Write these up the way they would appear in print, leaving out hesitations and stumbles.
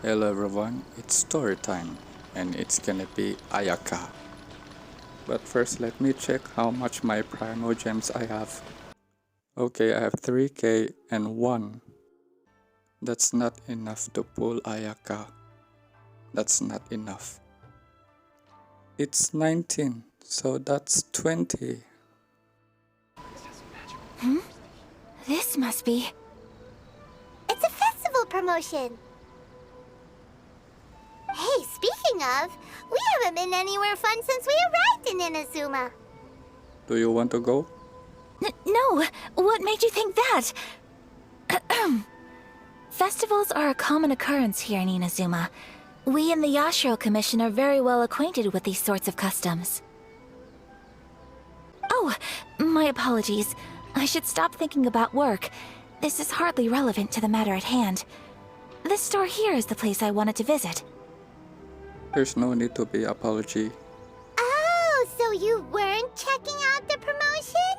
Hello everyone, it's story time and it's gonna be Ayaka. But first let me check how much my Primo gems I have. Okay, I have 3k and 1. That's not enough to pull Ayaka. That's not enough. It's 19, so that's 20. This must be... It's a festival promotion. Hey, speaking of, we haven't been anywhere fun since we arrived in Inazuma. Do you want to go? No! What made you think that? Festivals are a common occurrence here in Inazuma. We in the Yashiro Commission are very well acquainted with these sorts of customs. Oh, my apologies. I should stop thinking about work. This is hardly relevant to the matter at hand. This store here is the place I wanted to visit. There's no need to be apology. Oh, so you weren't checking out the promotion?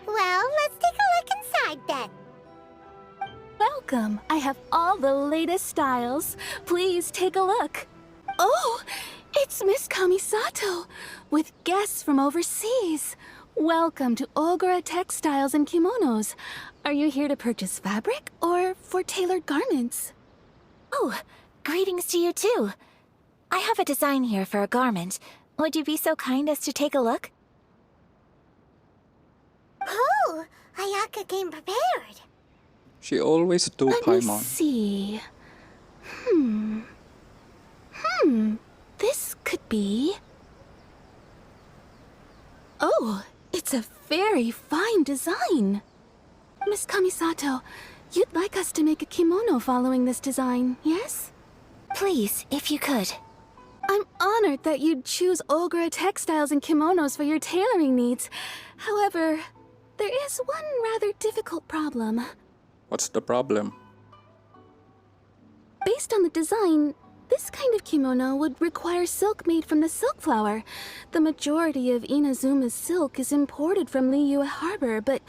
Well, let's take a look inside then. Welcome. I have all the latest styles. Please take a look. Oh, it's Miss Kamisato with guests from overseas. Welcome to Ogura Textiles and Kimonos. Are you here to purchase fabric or for tailored garments? Oh, greetings to you too. I have a design here for a garment. Would you be so kind as to take a look? Oh, Ayaka came prepared. She always do Let me Paimon. see. This could be... Oh, it's a very fine design. Miss Kamisato, you'd like us to make a kimono following this design, yes? Please, if you could. I'm honored that you'd choose Ogura Textiles and Kimonos for your tailoring needs. However, there is one rather difficult problem. What's the problem? Based on the design, this kind of kimono would require silk made from the silk flower. The majority of Inazuma's silk is imported from Liyue Harbor, but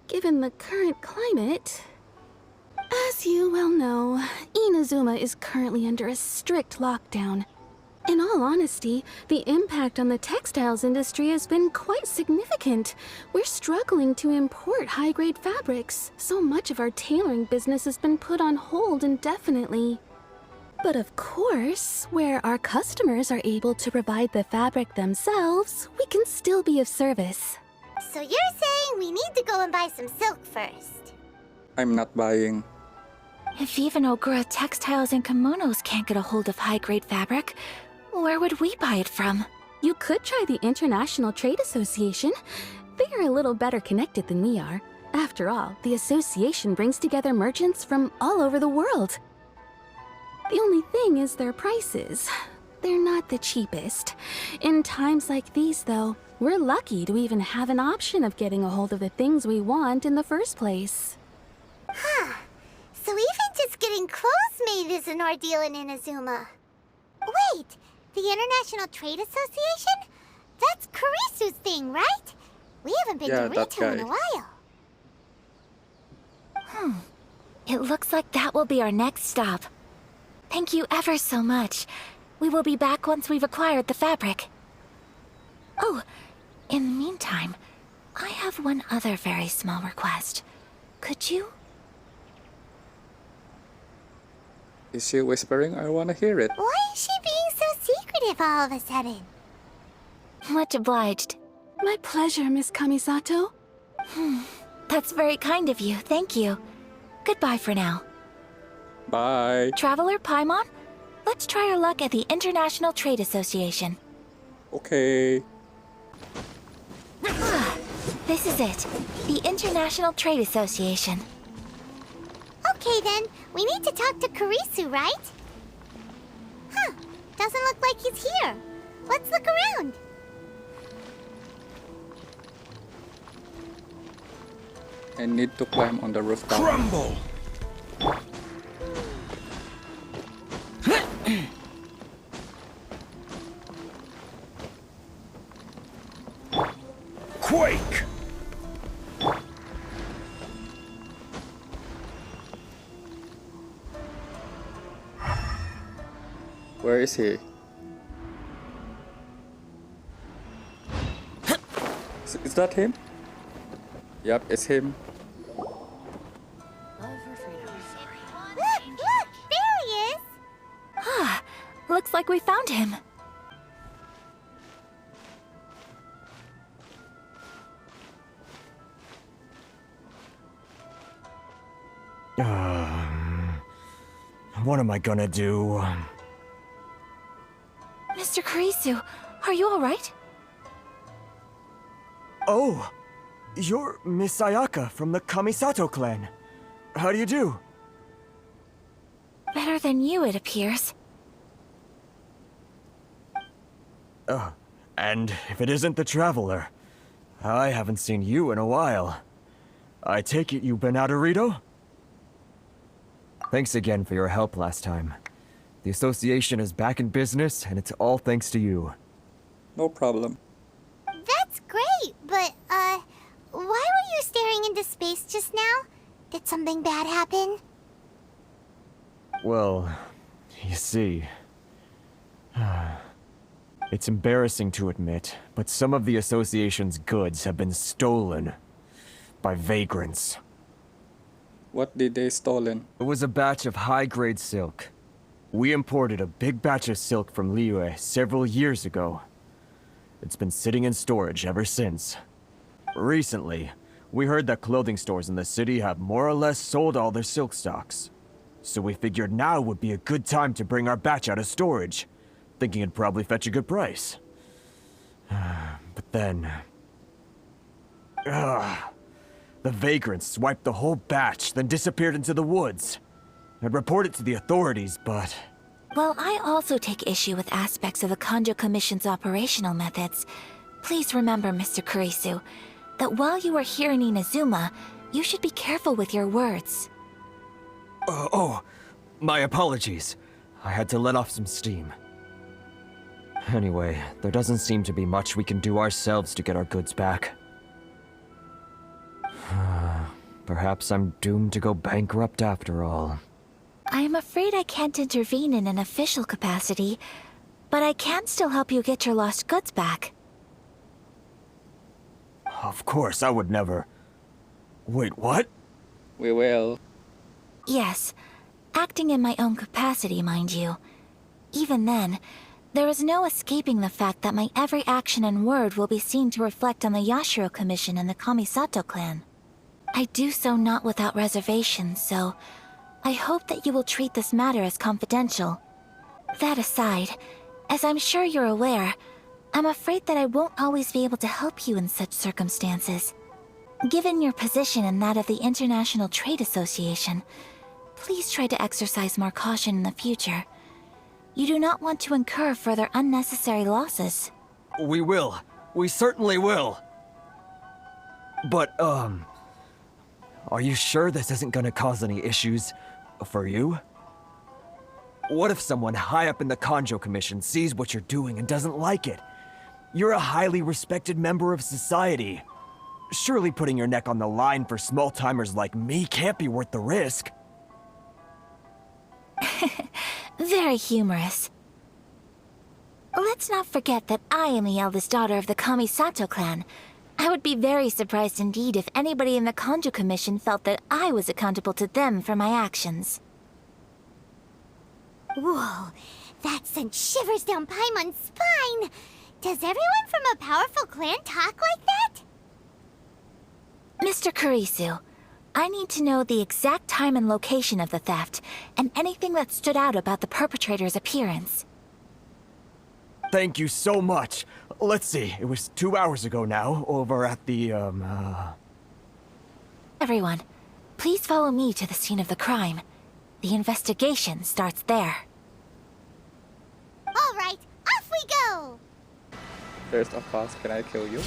given the current climate... As you well know, Inazuma is currently under a strict lockdown. In all honesty, the impact on the textiles industry has been quite significant. We're struggling to import high-grade fabrics. So much of our tailoring business has been put on hold indefinitely. But of course, where our customers are able to provide the fabric themselves, we can still be of service. So you're saying we need to go and buy some silk first? I'm not buying. If even Ogura Textiles and Kimonos can't get a hold of high-grade fabric, where would we buy it from? You could try the International Trade Association. They are a little better connected than we are. After all, the association brings together merchants from all over the world. The only thing is their prices. They're not the cheapest. In times like these, though, we're lucky to even have an option of getting a hold of the things we want in the first place. Huh. So even just getting clothes made is an ordeal in Inazuma. Wait, the International Trade Association? That's Kurisu's thing, right? We haven't been Yeah, to that retail in guy. a while. It looks like that will be our next stop. Thank you ever so much. We will be back once we've acquired the fabric. Oh, in the meantime, I have one other very small request. Could you? Is she whispering? I wanna hear it. Why is she being so secretive all of a sudden? Much obliged. My pleasure, Miss Kamisato. That's very kind of you, thank you. Goodbye for now. Bye. Traveler Paimon, let's try our luck at the International Trade Association. Okay. This is it, the International Trade Association. Okay then, we need to talk to Kurisu, right? Huh, doesn't look like he's here. Let's look around. I need to climb on the rooftop. Crumble! Quake! Where is he? Is that him? Yep, it's him. Look! There he is! Ah, looks like we found him. What am I gonna do? Mr. Kurisu, are you alright? Oh! You're Miss Ayaka from the Kamisato clan. How do you do? Better than you, it appears. And if it isn't the Traveler, I haven't seen you in a while. I take it you've been out of Rito? Thanks again for your help last time. The association is back in business, and it's all thanks to you. No problem. That's great, but, why were you staring into space just now? Did something bad happen? Well, you see... It's embarrassing to admit, but some of the association's goods have been stolen by vagrants. What did they stolen? It was a batch of high-grade silk. We imported a big batch of silk from Liyue several years ago. It's been sitting in storage ever since. Recently, we heard that clothing stores in the city have more or less sold all their silk stocks. So we figured now would be a good time to bring our batch out of storage, thinking it'd probably fetch a good price. But then... the vagrants swiped the whole batch, then disappeared into the woods. I'd report it to the authorities, but... While I also take issue with aspects of the Kanjo Commission's operational methods, please remember, Mr. Kurisu, that while you are here in Inazuma, you should be careful with your words. My apologies. I had to let off some steam. Anyway, there doesn't seem to be much we can do ourselves to get our goods back. Perhaps I'm doomed to go bankrupt after all. I am afraid I can't intervene in an official capacity, but I can still help you get your lost goods back. Of course, I would never... Wait, what? We will. Yes, acting in my own capacity, mind you. Even then, there is no escaping the fact that my every action and word will be seen to reflect on the Yashiro Commission and the Kamisato clan. I do so not without reservation, so I hope that you will treat this matter as confidential. That aside, as I'm sure you're aware, I'm afraid that I won't always be able to help you in such circumstances. Given your position and that of the International Trade Association, please try to exercise more caution in the future. You do not want to incur further unnecessary losses. We will. We certainly will. But, are you sure this isn't gonna cause any issues for you? What if someone high up in the Kanjo Commission sees what you're doing and doesn't like it? You're a highly respected member of society. Surely putting your neck on the line for small-timers like me can't be worth the risk. Very humorous. Let's not forget that I am the eldest daughter of the Kamisato clan. I would be very surprised indeed if anybody in the Kanjo Commission felt that I was accountable to them for my actions. Whoa, that sent shivers down Paimon's spine! Does everyone from a powerful clan talk like that? Mr. Kurisu, I need to know the exact time and location of the theft, and anything that stood out about the perpetrator's appearance. Thank you so much. Let's see, it was 2 hours ago now, over at the, Everyone, please follow me to the scene of the crime. The investigation starts there. All right, off we go! There's a fast, can I kill you?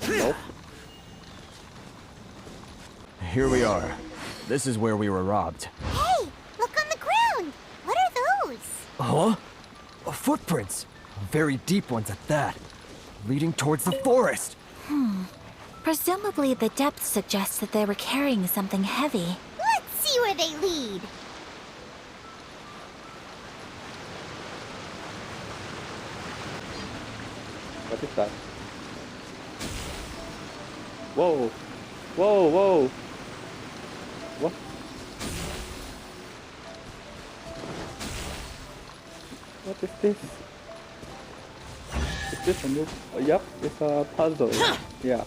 Nope. Here we are. This is where we were robbed. Hey, look on the ground! What are those? Huh? Footprints. Very deep ones at that. Leading towards the forest. Presumably, the depth suggests that they were carrying something heavy. Let's see where they lead. What is that? Whoa! Whoa, whoa! What? What is this? Is this a new... Oh, yep, it's a puzzle. Yeah.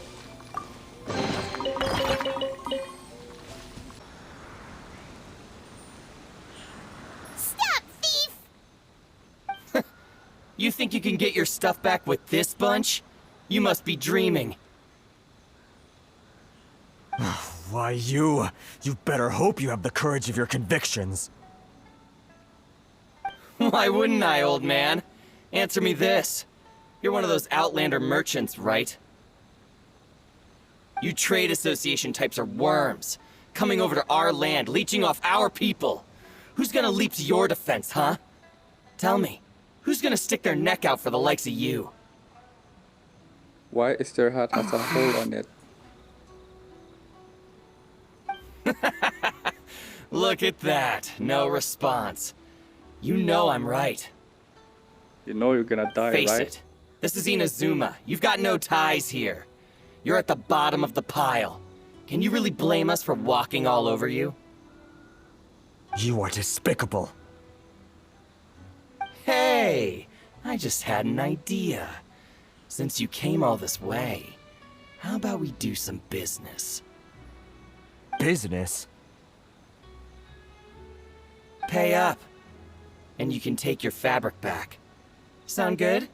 Stop, thief! You think you can get your stuff back with this bunch? You must be dreaming. Why, you better hope you have the courage of your convictions. Why wouldn't I, old man? Answer me this. You're one of those Outlander merchants, right? You trade association types are worms. Coming over to our land, leeching off our people. Who's gonna leap to your defense, huh? Tell me, who's gonna stick their neck out for the likes of you? Why is their hat has a hole on it? Look at that. No response. You know I'm right. You know you're gonna die, Face right? it. This is Inazuma. You've got no ties here. You're at the bottom of the pile. Can you really blame us for walking all over you? You are despicable. Hey! I just had an idea. Since you came all this way, how about we do some business? Business? Pay up. And you can take your fabric back. Sound good?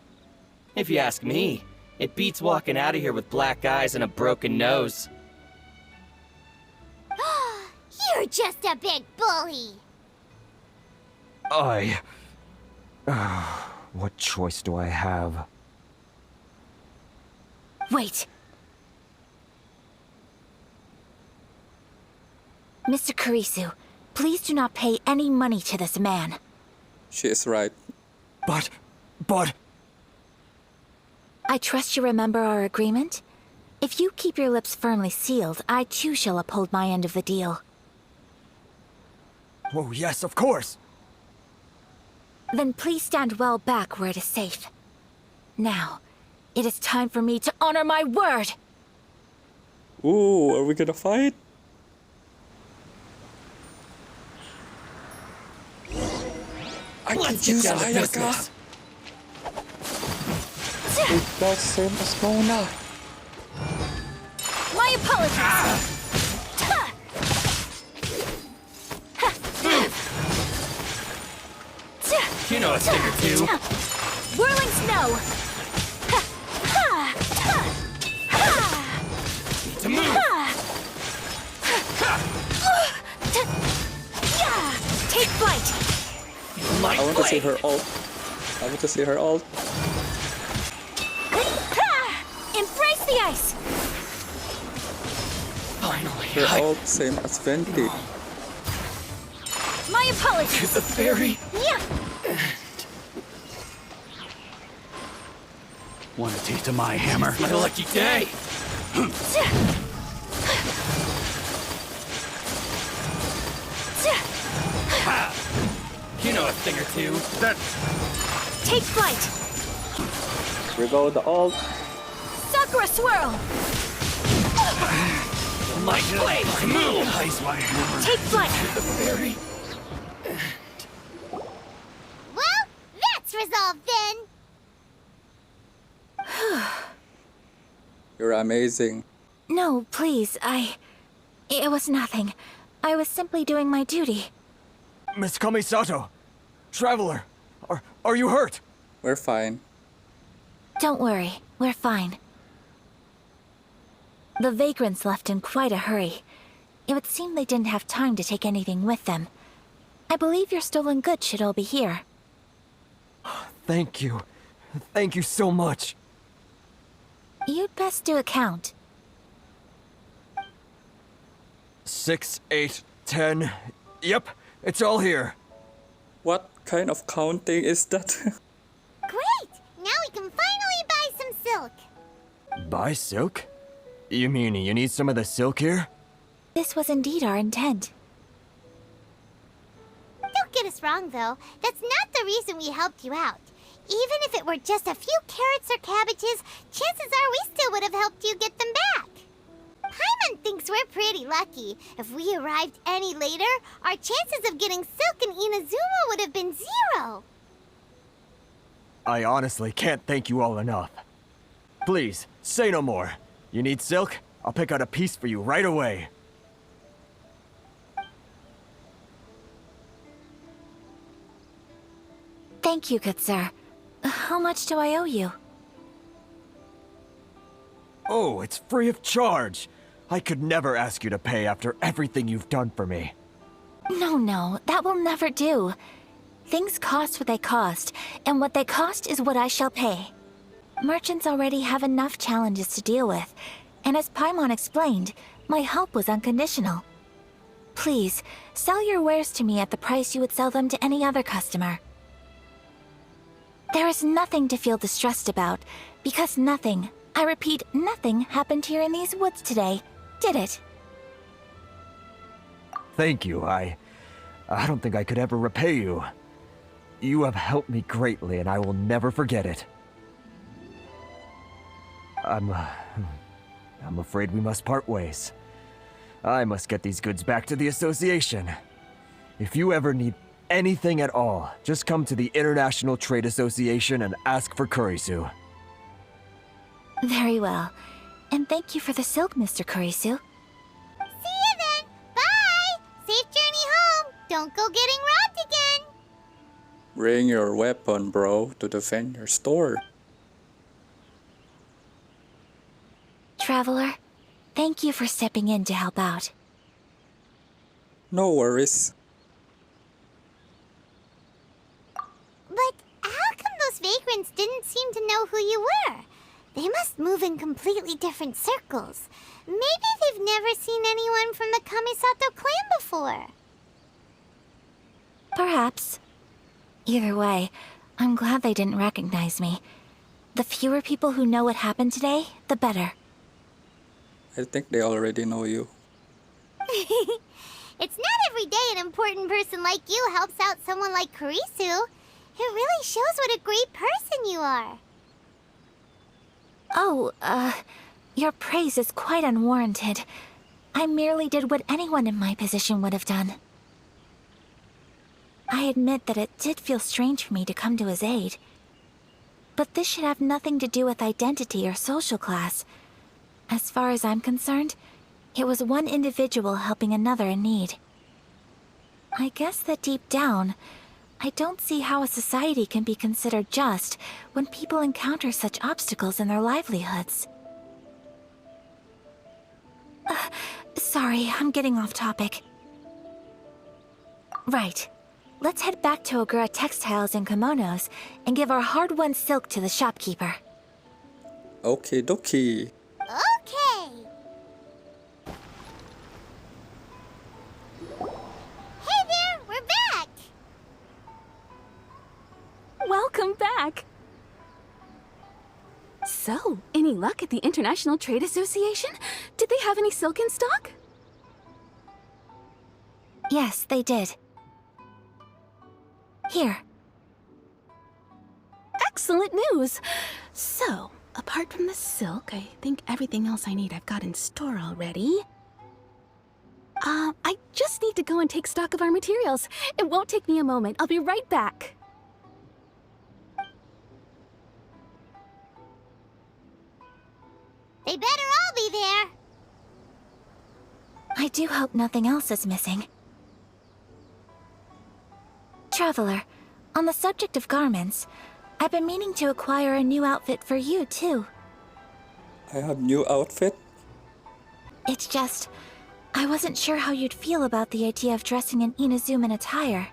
If you ask me, it beats walking out of here with black eyes and a broken nose. You're just a big bully. What choice do I have? Wait! Mr. Kurisu, please do not pay any money to this man. She is right. But... I trust you remember our agreement? If you keep your lips firmly sealed, I too shall uphold my end of the deal. Oh, yes, of course! Then please stand well back where it is safe. Now, it is time for me to honor my word! Ooh, are we gonna fight? I can Let's get use down to Ayaka! business. It's the same as Mona. My apologies! You know a thing or two. Whirling snow! Need to move. Take flight! My I want to see blade. her ult. I want to see her ult. Embrace the ice! Finally, Her I ult same as Venti. My apologies! is the fairy. Yeah. Want a taste of my hammer? My lucky day. You know a thing or two. Take flight! We go the ult. Sakura swirl! My blade. Move. Taste my hammer. Take flight! The fairy. Well, that's resolved then. You're amazing. No, please, It was nothing. I was simply doing my duty. Miss Kamisato! Traveler! Are you hurt? We're fine. Don't worry, we're fine. The vagrants left in quite a hurry. It would seem they didn't have time to take anything with them. I believe your stolen goods should all be here. Thank you. Thank you so much. You'd best do a count. 6, 8, 10. Yep, it's all here. What kind of counting is that? Great! Now we can finally buy some silk. Buy silk? You mean you need some of the silk here? This was indeed our intent. Don't get us wrong, though. That's not the reason we helped you out. Even if it were just a few carrots or cabbages, chances are we still would have helped you get them back. Paimon thinks we're pretty lucky. If we arrived any later, our chances of getting silk in Inazuma would have been 0. I honestly can't thank you all enough. Please, say no more. You need silk? I'll pick out a piece for you right away. Thank you, good sir. How much do I owe you? Oh, it's free of charge. I could never ask you to pay after everything you've done for me. No, that will never do. Things cost what they cost, and what they cost is what I shall pay. Merchants already have enough challenges to deal with, and as Paimon explained, my help was unconditional. Please, sell your wares to me at the price you would sell them to any other customer. There is nothing to feel distressed about, because nothing, I repeat, nothing happened here in these woods today, did it? Thank you. I don't think I could ever repay you. You have helped me greatly, and I will never forget it. I'm afraid we must part ways. I must get these goods back to the association. If you ever need anything at all, just come to the International Trade Association and ask for Kurisu. Very well. And thank you for the silk, Mr. Kurisu. See you then. Bye. Safe journey home. Don't go getting robbed again. Bring your weapon, bro, to defend your store. Traveler, thank you for stepping in to help out. No worries. But how come those vagrants didn't seem to know who you were? They must move in completely different circles. Maybe they've never seen anyone from the Kamisato clan before. Perhaps. Either way, I'm glad they didn't recognize me. The fewer people who know what happened today, the better. I think they already know you. It's not every day an important person like you helps out someone like Kurisu. It really shows what a great person you are. Oh, your praise is quite unwarranted. I merely did what anyone in my position would have done. I admit that it did feel strange for me to come to his aid. But this should have nothing to do with identity or social class. As far as I'm concerned, it was one individual helping another in need. I guess that deep down, I don't see how a society can be considered just when people encounter such obstacles in their livelihoods. Sorry, I'm getting off topic. Right. Let's head back to Ogura Textiles and Kimonos and give our hard-won silk to the shopkeeper. Okie dokie. Okay. Hey there, we're back. Welcome back! So, any luck at the International Trade Association? Did they have any silk in stock? Yes, they did. Here. Excellent news! So, apart from the silk, I think everything else I need I've got in store already. I just need to go and take stock of our materials. It won't take me a moment. I'll be right back. They better all be there. I do hope nothing else is missing. Traveler, on the subject of garments, I've been meaning to acquire a new outfit for you, too. I have new outfit. It's just, I wasn't sure how you'd feel about the idea of dressing in Inazuman attire.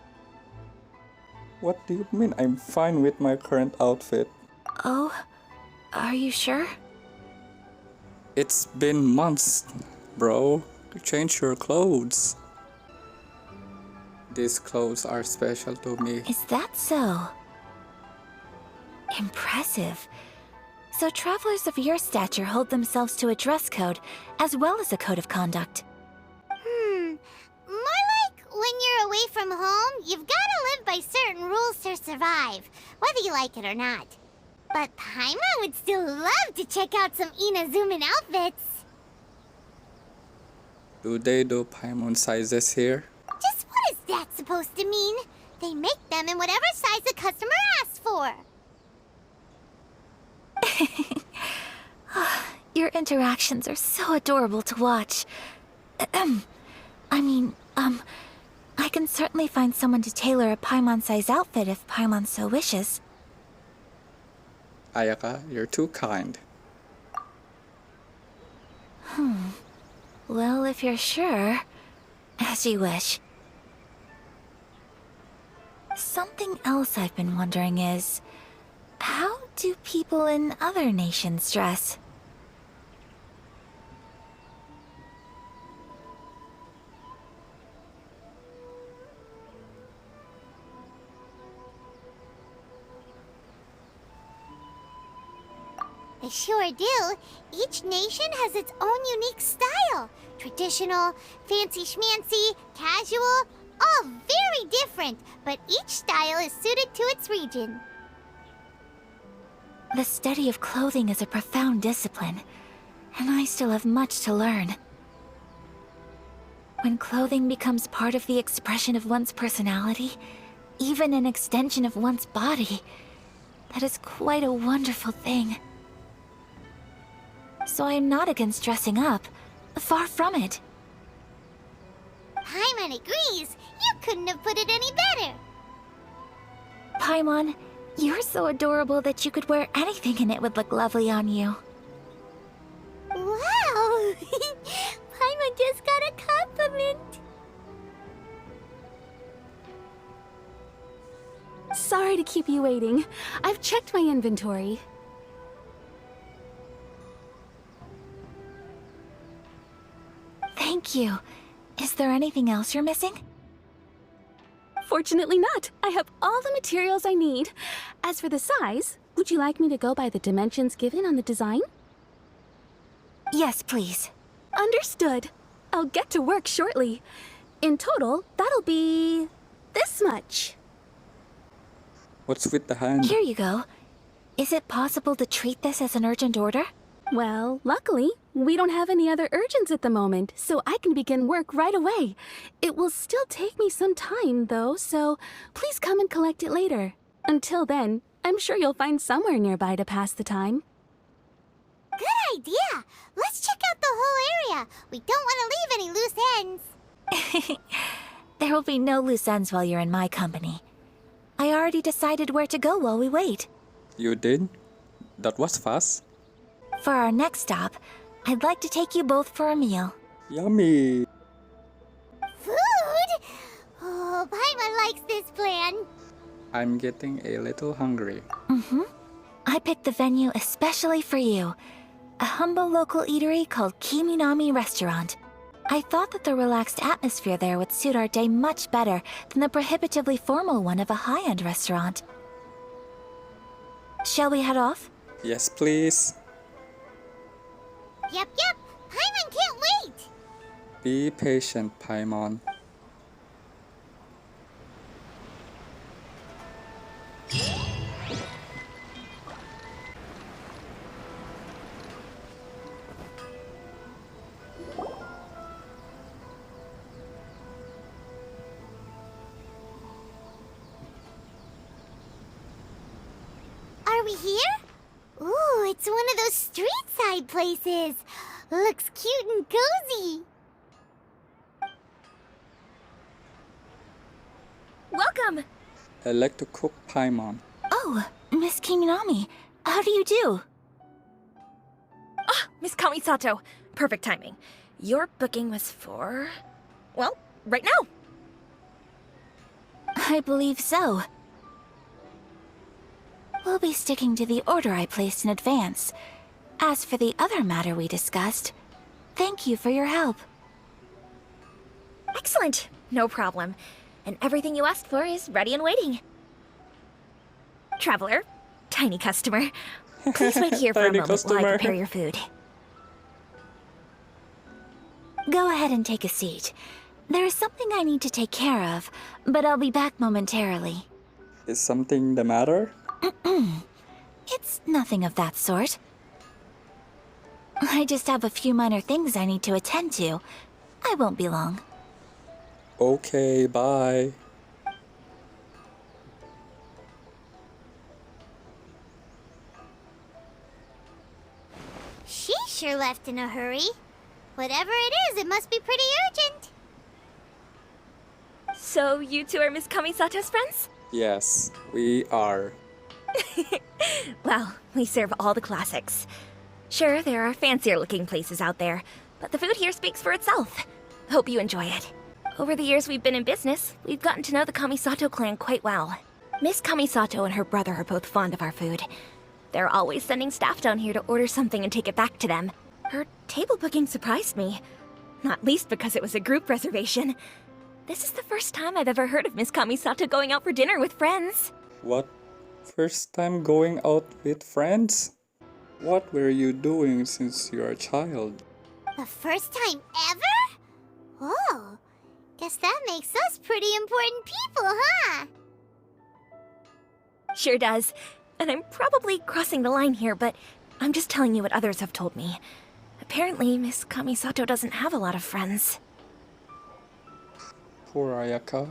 What do you mean? I'm fine with my current outfit. Oh? Are you sure? It's been months, bro, to change your clothes. These clothes are special to me. Is that so? Impressive. So travelers of your stature hold themselves to a dress code, as well as a code of conduct. More like when you're away from home, you've gotta live by certain rules to survive, whether you like it or not. But Paimon would still love to check out some Inazuman outfits. Do they do Paimon sizes here? Just what is that supposed to mean? They make them in whatever size the customer asks for. Your interactions are so adorable to watch. I can certainly find someone to tailor a Paimon-size outfit if Paimon so wishes. Ayaka, you're too kind. Well, if you're sure, as you wish. Something else I've been wondering is, how do people in other nations dress? They sure do. Each nation has its own unique style. Traditional, fancy schmancy, casual, all very different, but each style is suited to its region. The study of clothing is a profound discipline, and I still have much to learn. When clothing becomes part of the expression of one's personality, even an extension of one's body, that is quite a wonderful thing. So I am not against dressing up. Far from it. Paimon agrees. You couldn't have put it any better. Paimon, you're so adorable that you could wear anything and it would look lovely on you. Wow! Paimon just got a compliment. Sorry to keep you waiting. I've checked my inventory. Thank you. Is there anything else you're missing? Fortunately not. I have all the materials I need. As for the size, would you like me to go by the dimensions given on the design? Yes, please. Understood. I'll get to work shortly. In total, that'll be this much. What's with the hand? Here you go. Is it possible to treat this as an urgent order? Well, luckily, we don't have any other urgents at the moment, so I can begin work right away. It will still take me some time, though, so please come and collect it later. Until then, I'm sure you'll find somewhere nearby to pass the time. Good idea. Let's check out the whole area. We don't want to leave any loose ends. There will be no loose ends while you're in my company. I already decided where to go while we wait. You did? That was fast. For our next stop, I'd like to take you both for a meal. Yummy! Food? Oh, Paimon likes this plan. I'm getting a little hungry. I picked the venue especially for you. A humble local eatery called Kiminami Restaurant. I thought that the relaxed atmosphere there would suit our day much better than the prohibitively formal one of a high-end restaurant. Shall we head off? Yes, please. Yep. Paimon can't wait. Be patient, Paimon. Are we here? Ooh, it's one of those street-side places. Looks cute and cozy. Welcome! I like to cook Paimon. Oh, Miss Kiminami, how do you do? Miss Kamisato, perfect timing. Your booking was for... well, right now. I believe so. We'll be sticking to the order I placed in advance. As for the other matter we discussed, thank you for your help. Excellent, no problem. And everything you asked for is ready and waiting. Traveler, tiny customer, Please wait here for a Tiny moment while I customer. prepare your food. Go ahead and take a seat. There is something I need to take care of, but I'll be back momentarily. Is something the matter? It's nothing of that sort. I just have a few minor things I need to attend to. I won't be long. Okay, bye. She sure left in a hurry. Whatever it is, it must be pretty urgent. So, you two are Miss Kamisato's friends? Yes, we are. Well, we serve all the classics. Sure, there are fancier looking places out there, but the food here speaks for itself. Hope you enjoy it. Over the years we've been in business, we've gotten to know the Kamisato clan quite well. Miss Kamisato and her brother are both fond of our food. They're always sending staff down here to order something and take it back to them. Her table booking surprised me. Not least because it was a group reservation. This is the first time I've ever heard of Miss Kamisato going out for dinner with friends. What? First time going out with friends? What were you doing since you're a child? The first time ever? Oh, guess that makes us pretty important people, huh? Sure does. And I'm probably crossing the line here, but I'm just telling you what others have told me. Apparently, Miss Kamisato doesn't have a lot of friends. Poor Ayaka.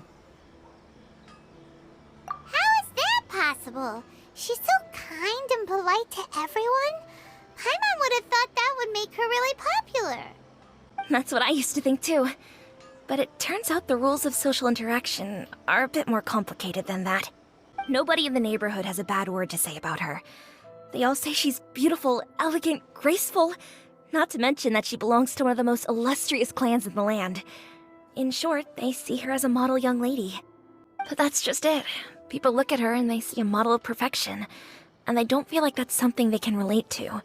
How is that possible? She's so kind and polite to everyone. Paimon would have thought that would make her really popular. That's what I used to think too. But it turns out the rules of social interaction are a bit more complicated than that. Nobody in the neighborhood has a bad word to say about her. They all say she's beautiful, elegant, graceful, not to mention that she belongs to one of the most illustrious clans in the land. In short, they see her as a model young lady. But that's just it. People look at her and they see a model of perfection, and they don't feel like that's something they can relate to.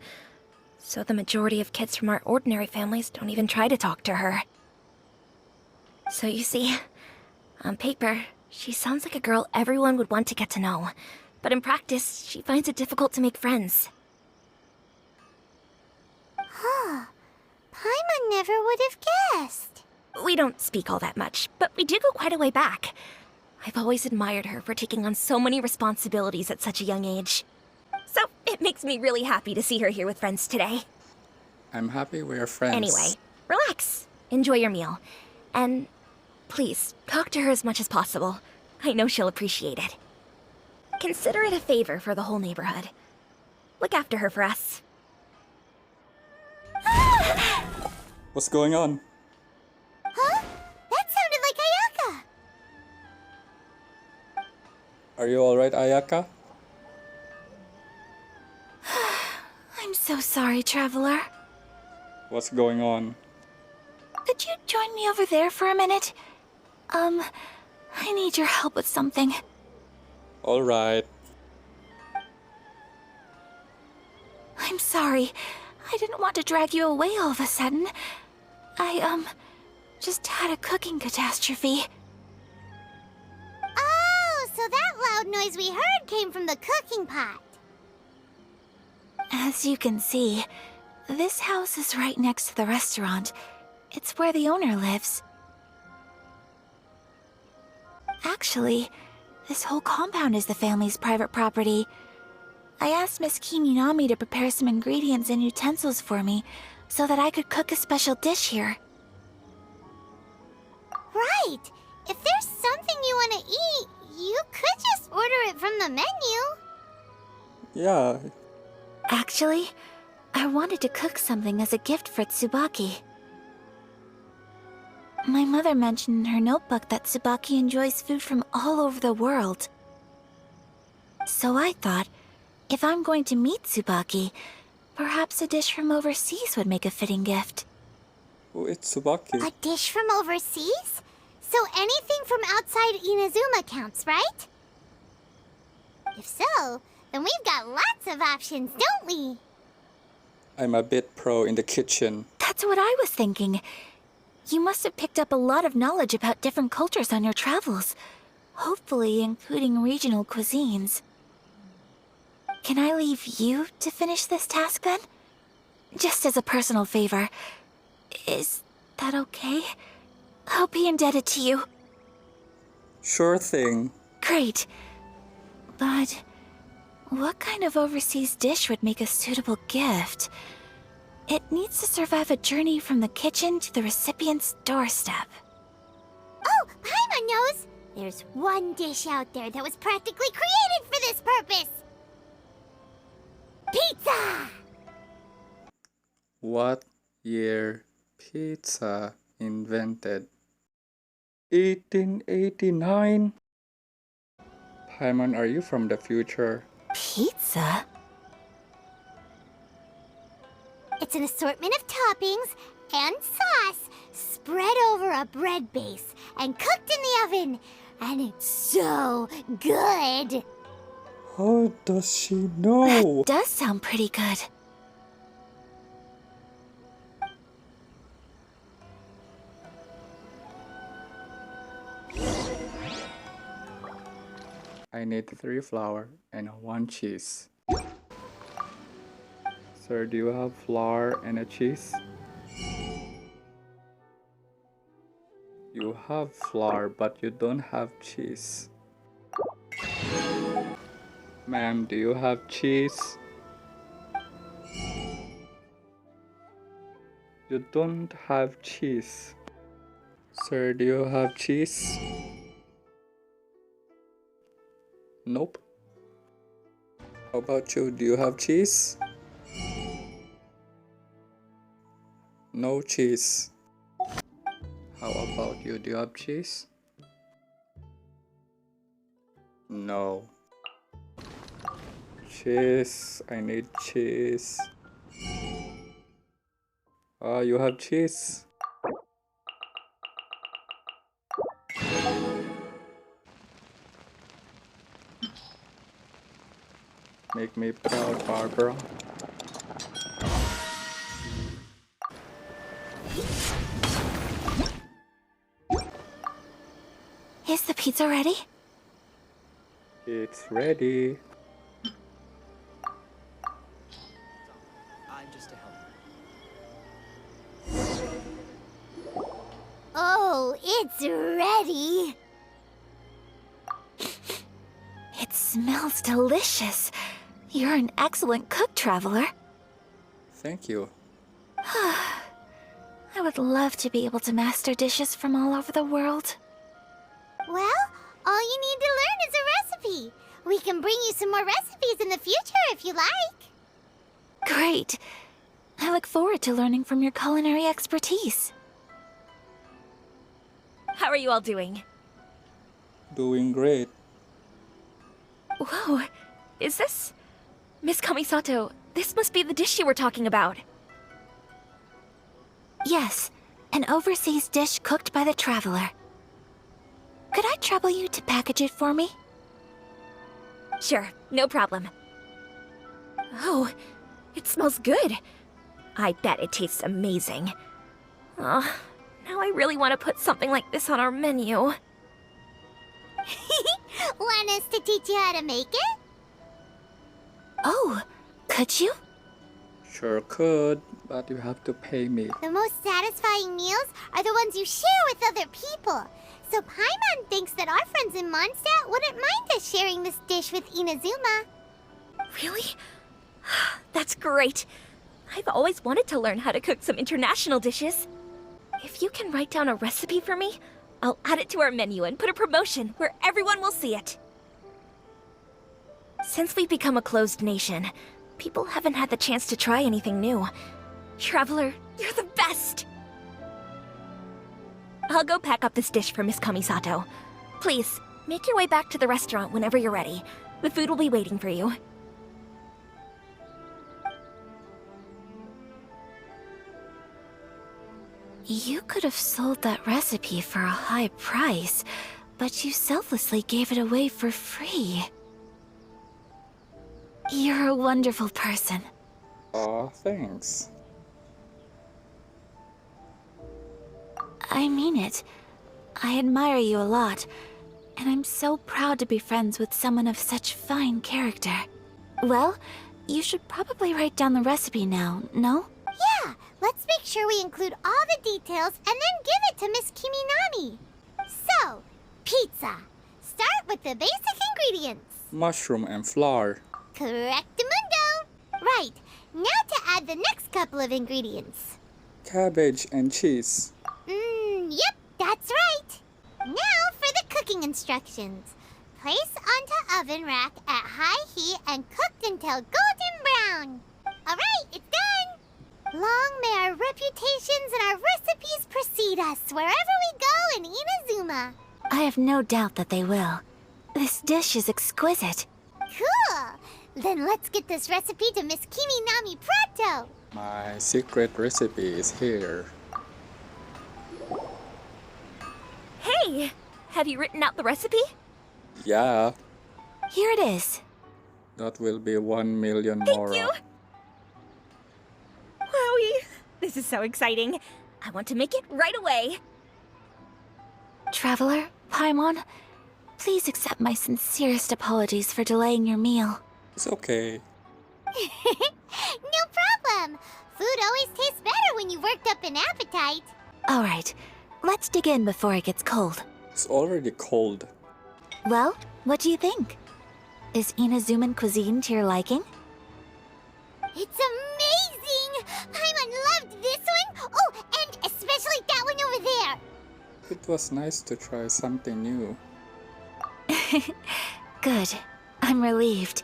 So the majority of kids from our ordinary families don't even try to talk to her. So you see, on paper, she sounds like a girl everyone would want to get to know. But in practice, she finds it difficult to make friends. Huh. Paimon never would have guessed. We don't speak all that much, but we do go quite a way back. I've always admired her for taking on so many responsibilities at such a young age. So it makes me really happy to see her here with friends today. I'm happy we're friends. Anyway, relax. Enjoy your meal. And please, talk to her as much as possible. I know she'll appreciate it. Consider it a favor for the whole neighborhood. Look after her for us. What's going on? Huh? That sounded like Ayaka. Are you alright, Ayaka? I'm so sorry, traveler. What's going on? Could you join me over there for a minute? I need your help with something. Alright. I'm sorry. I didn't want to drag you away all of a sudden. I, just had a cooking catastrophe. Oh, so that loud noise we heard came from the cooking pot. As you can see, this house is right next to the restaurant. It's where the owner lives. Actually, this whole compound is the family's private property. I asked Miss Kiminami to prepare some ingredients and utensils for me so that I could cook a special dish here. Right. If there's something you want to eat, you could just order it from the menu. Yeah, Actually, I wanted to cook something as a gift for Tsubaki. My mother mentioned in her notebook that Tsubaki enjoys food from all over the world. So I thought, if I'm going to meet Tsubaki, perhaps a dish from overseas would make a fitting gift. oh, it's Tsubaki. A dish from overseas? So anything from outside Inazuma counts, right? If so, then we've got lots of options, don't we? I'm a bit pro in the kitchen. That's what I was thinking. You must have picked up a lot of knowledge about different cultures on your travels, hopefully including regional cuisines. Can I leave you to finish this task then? Just as a personal favor. Is that okay? I'll be indebted to you. Sure thing. Great. But what kind of overseas dish would make a suitable gift? It needs to survive a journey from the kitchen to the recipient's doorstep. Oh, Paimon knows! There's one dish out there that was practically created for this purpose! Pizza! What year pizza invented? 1889? Paimon, are you from the future? Pizza? It's an assortment of toppings and sauce spread over a bread base and cooked in the oven. And it's so good! How does she know? Does sound pretty good. I need 3 flour and 1 cheese. Sir, do you have flour and a cheese? You have flour, but you don't have cheese. Ma'am, do you have cheese? You don't have cheese. Sir, do you have cheese? Nope. How about you? Do you have cheese? No cheese. How about you? Do you have cheese? No. Cheese. I need cheese. Ah, you have cheese. Make me proud, Barbara. Is the pizza ready? It's ready. I'm just a helper. Oh, it's ready! It smells delicious. You're an excellent cook, Traveler. Thank you. I would love to be able to master dishes from all over the world. Well, all you need to learn is a recipe. We can bring you some more recipes in the future if you like. Great. I look forward to learning from your culinary expertise. How are you all doing? Doing great. Whoa, is this... Miss Kamisato, this must be the dish you were talking about. Yes, an overseas dish cooked by the Traveler. Could I trouble you to package it for me? Sure, no problem. Oh, it smells good. I bet it tastes amazing. Oh, now I really want to put something like this on our menu. Want us to teach you how to make it? Oh, could you? Sure could, but you have to pay me. The most satisfying meals are the ones you share with other people. So Paimon thinks that our friends in Mondstadt wouldn't mind us sharing this dish with Inazuma. Really? That's great. I've always wanted to learn how to cook some international dishes. If you can write down a recipe for me, I'll add it to our menu and put a promotion where everyone will see it. Since we've become a closed nation, people haven't had the chance to try anything new. Traveler, you're the best! I'll go pack up this dish for Miss Kamisato. Please, make your way back to the restaurant whenever you're ready. The food will be waiting for you. You could have sold that recipe for a high price, but you selflessly gave it away for free. You're a wonderful person. Aw, thanks. I mean it. I admire you a lot, and I'm so proud to be friends with someone of such fine character. Well, you should probably write down the recipe now, no? Yeah, let's make sure we include all the details and then give it to Miss Kiminami. So, pizza. Start with the basic ingredients. Mushroom and flour. Correctamundo. Right, now to add the next couple of ingredients. Cabbage and cheese. Yep, that's right. Now for the cooking instructions. Place onto oven rack at high heat and cooked until golden brown. Alright, it's done. Long may our reputations and our recipes precede us wherever we go in Inazuma. I have no doubt that they will. This dish is exquisite. Cool. Then let's get this recipe to Miss Kiminami pronto. My secret recipe is here. Hey! Have you written out the recipe? Yeah, Here it is. that will be 1 million Thank more. you! Wowie! This is so exciting. I want to make it right away. Traveler, Paimon, please accept my sincerest apologies for delaying your meal. It's okay. No problem. Food always tastes better when you've worked up an appetite. All right, let's dig in before it gets cold. It's already cold. Well, what do you think? Is Inazuman cuisine to your liking? It's amazing! Paimon loved this one! Oh, and especially that one over there! It was nice to try something new. Good. I'm relieved.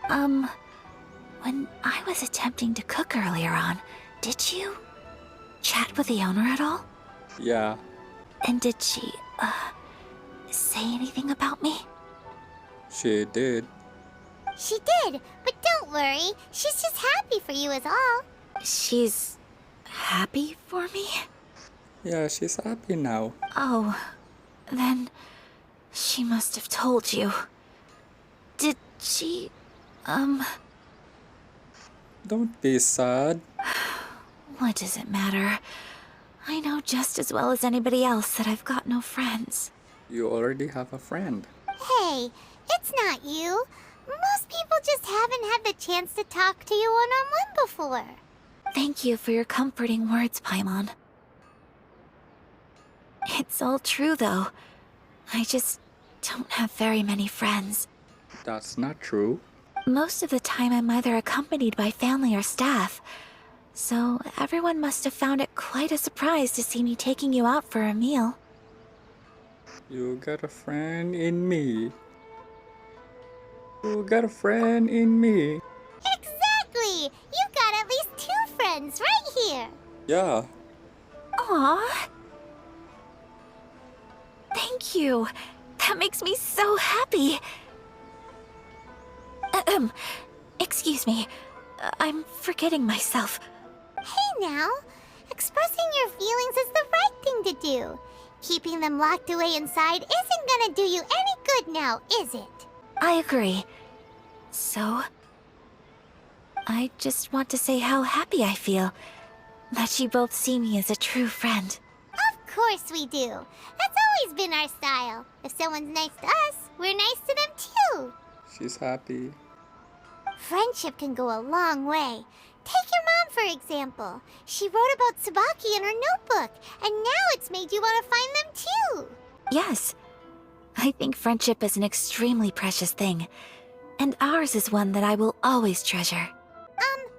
When I was attempting to cook earlier on, did you chat with the owner at all? Yeah, And did she, say anything about me? she did. She did, but don't worry. She's just happy for you is all. She's happy for me? Yeah, she's happy now. Oh, then she must have told you. Did she, Don't be sad. what does it matter? I know just as well as anybody else that I've got no friends. You already have a friend. Hey, it's not you. Most people just haven't had the chance to talk to you one-on-one before. Thank you for your comforting words, Paimon. It's all true, though. I just don't have very many friends. That's not true. Most of the time, I'm either accompanied by family or staff. So everyone must have found it quite a surprise to see me taking you out for a meal. You got a friend in me. You got a friend in me. Exactly! You've got at least 2 friends right here. Yeah, Aww. Thank you. That makes me so happy. Excuse me. I'm forgetting myself. Hey now, expressing your feelings is the right thing to do. Keeping them locked away inside isn't gonna do you any good now, is it? I agree. So, I just want to say how happy I feel that you both see me as a true friend. Of course we do. That's always been our style. If someone's nice to us, we're nice to them too. she's happy. Friendship can go a long way. Take your mom, for example. She wrote about Tsubaki in her notebook, and now it's made you want to find them too. Yes, I think friendship is an extremely precious thing, and ours is one that I will always treasure.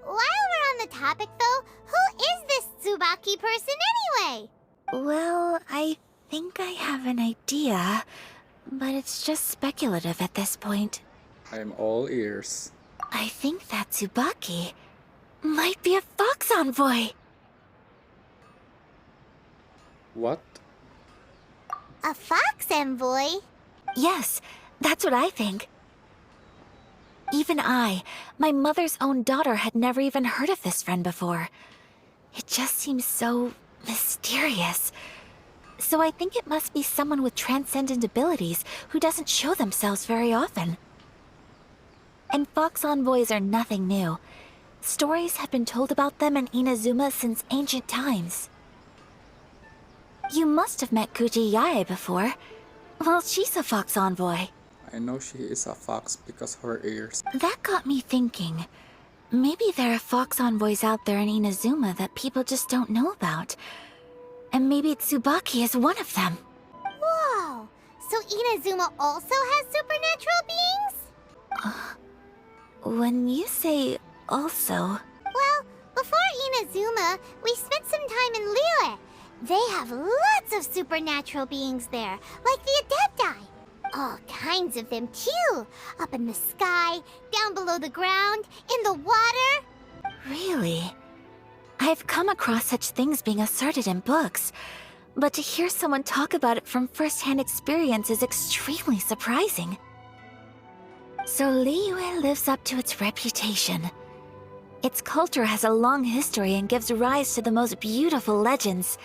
While we're on the topic though, who is this Tsubaki person anyway? Well, I think I have an idea, but it's just speculative at this point. I'm all ears. I think that Tsubaki might be a fox envoy. What? A fox envoy? Yes, that's what I think. Even I, my mother's own daughter, had never even heard of this friend before. It just seems so mysterious. So I think it must be someone with transcendent abilities who doesn't show themselves very often. And fox envoys are nothing new. Stories have been told about them in Inazuma since ancient times. You must have met Kuji Yae before. Well, she's a fox envoy. I know she is a fox because her ears. That got me thinking. Maybe there are fox envoys out there in Inazuma that people just don't know about. And maybe Tsubaki is one of them. Whoa! So Inazuma also has supernatural beings? When you say also... Well, before Inazuma, we spent some time in Liyue. They have lots of supernatural beings there, like the Adepti. All kinds of them, too. Up in the sky, down below the ground, in the water. Really? I've come across such things being asserted in books, but to hear someone talk about it from first-hand experience is extremely surprising. So Liyue lives up to its reputation. Its culture has a long history and gives rise to the most beautiful legends.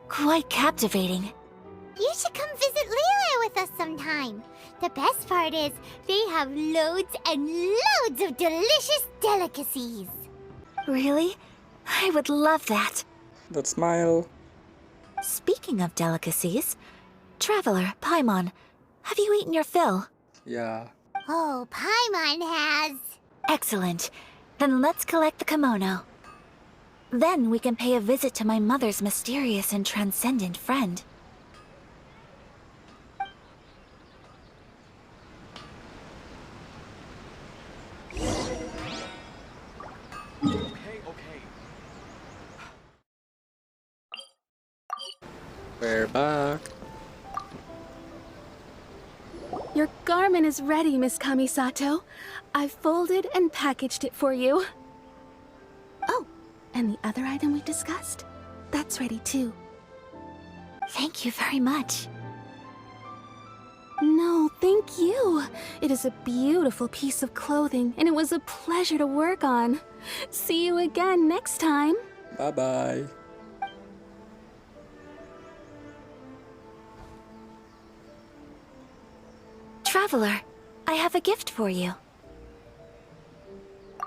Quite captivating. You should come visit Liyue with us sometime. The best part is, they have loads and loads of delicious delicacies. Really? I would love that. That smile. Speaking of delicacies, Traveler, Paimon, have you eaten your fill? Yeah. Oh, Paimon has. Excellent. Then let's collect the kimono. Then we can pay a visit to my mother's mysterious and transcendent friend. We're back. Your garment is ready, Miss Kamisato. I've folded and packaged it for you. Oh, and the other item we discussed? That's ready too. Thank you very much. No, thank you. It is a beautiful piece of clothing, and it was a pleasure to work on. See you again next time. Bye-bye. Traveler, I have a gift for you.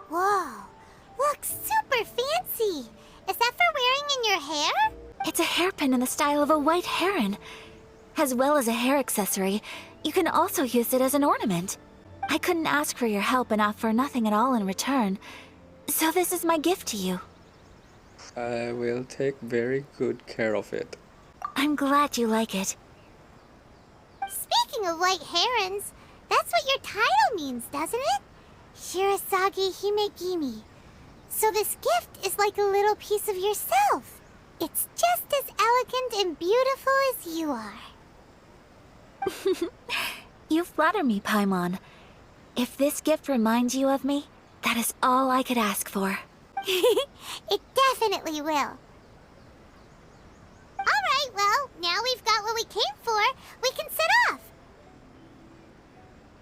Whoa, looks super fancy. Is that for wearing in your hair? It's a hairpin in the style of a white heron. As well as a hair accessory, you can also use it as an ornament. I couldn't ask for your help and offer nothing at all in return. So this is my gift to you. I will take very good care of it. I'm glad you like it. Speaking of white herons, that's what your title means, doesn't it? Shirasagi Himegimi. So this gift is like a little piece of yourself. It's just as elegant and beautiful as you are. You flatter me, Paimon. If this gift reminds you of me, that is all I could ask for. It definitely will. Alright, well, now we've got what we came for, we can set off.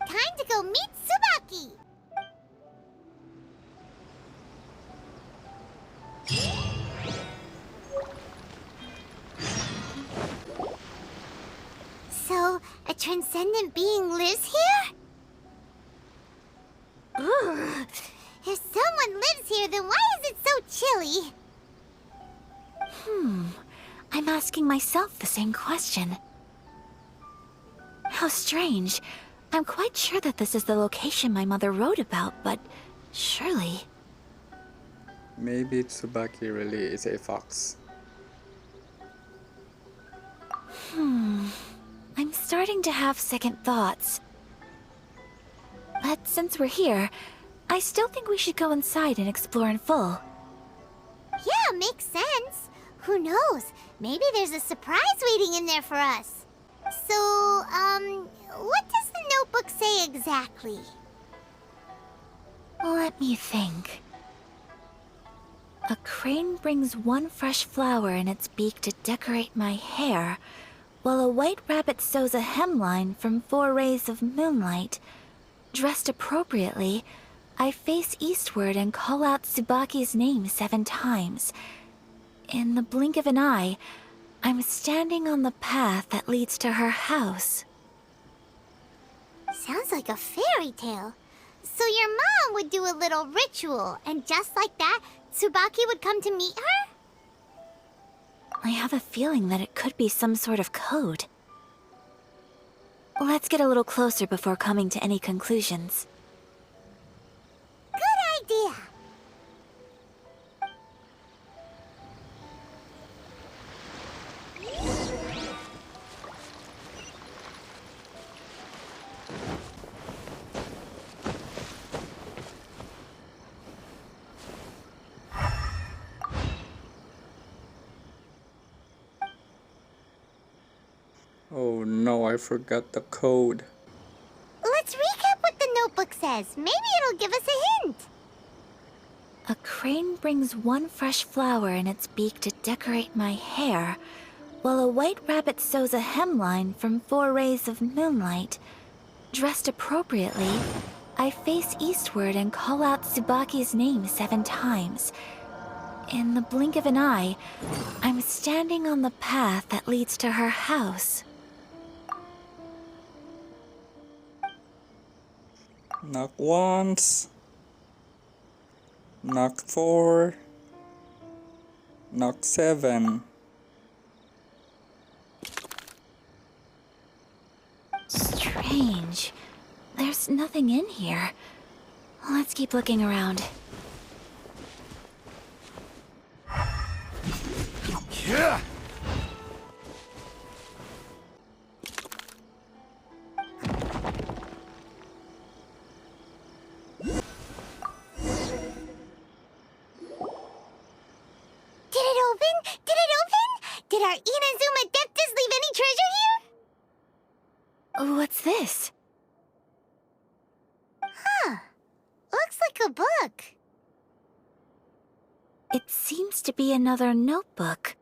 Time to go meet Tsubaki. So, a transcendent being lives here? Ugh. If someone lives here, then why is it so chilly? I'm asking myself the same question. How strange. I'm quite sure that this is the location my mother wrote about, but surely... Maybe Tsubaki really is a fox. I'm starting to have second thoughts. But since we're here, I still think we should go inside and explore in full. Yeah, makes sense. Who knows? Maybe there's a surprise waiting in there for us. So, what does the notebook say exactly? Let me think. A crane brings one fresh flower in its beak to decorate my hair, while a white rabbit sews a hemline from 4 rays of moonlight. Dressed appropriately, I face eastward and call out Tsubaki's name 7 times. In the blink of an eye, I'm standing on the path that leads to her house. Sounds like a fairy tale. So your mom would do a little ritual, and just like that, Tsubaki would come to meet her? I have a feeling that it could be some sort of code. Let's get a little closer before coming to any conclusions. Good idea. Oh no, I forgot the code. Let's recap what the notebook says. Maybe it'll give us a hint. A crane brings one fresh flower in its beak to decorate my hair, while a white rabbit sews a hemline from 4 rays of moonlight. Dressed appropriately, I face eastward and call out Tsubaki's name 7 times. In the blink of an eye, I'm standing on the path that leads to her house. Knock once. Knock 4. Knock 7. Strange. There's nothing in here. Let's keep looking around. Yeah. Did it open? Did it open? Did our Inazuma Deptus leave any treasure here? What's this? Huh. Looks like a book. It seems to be another notebook.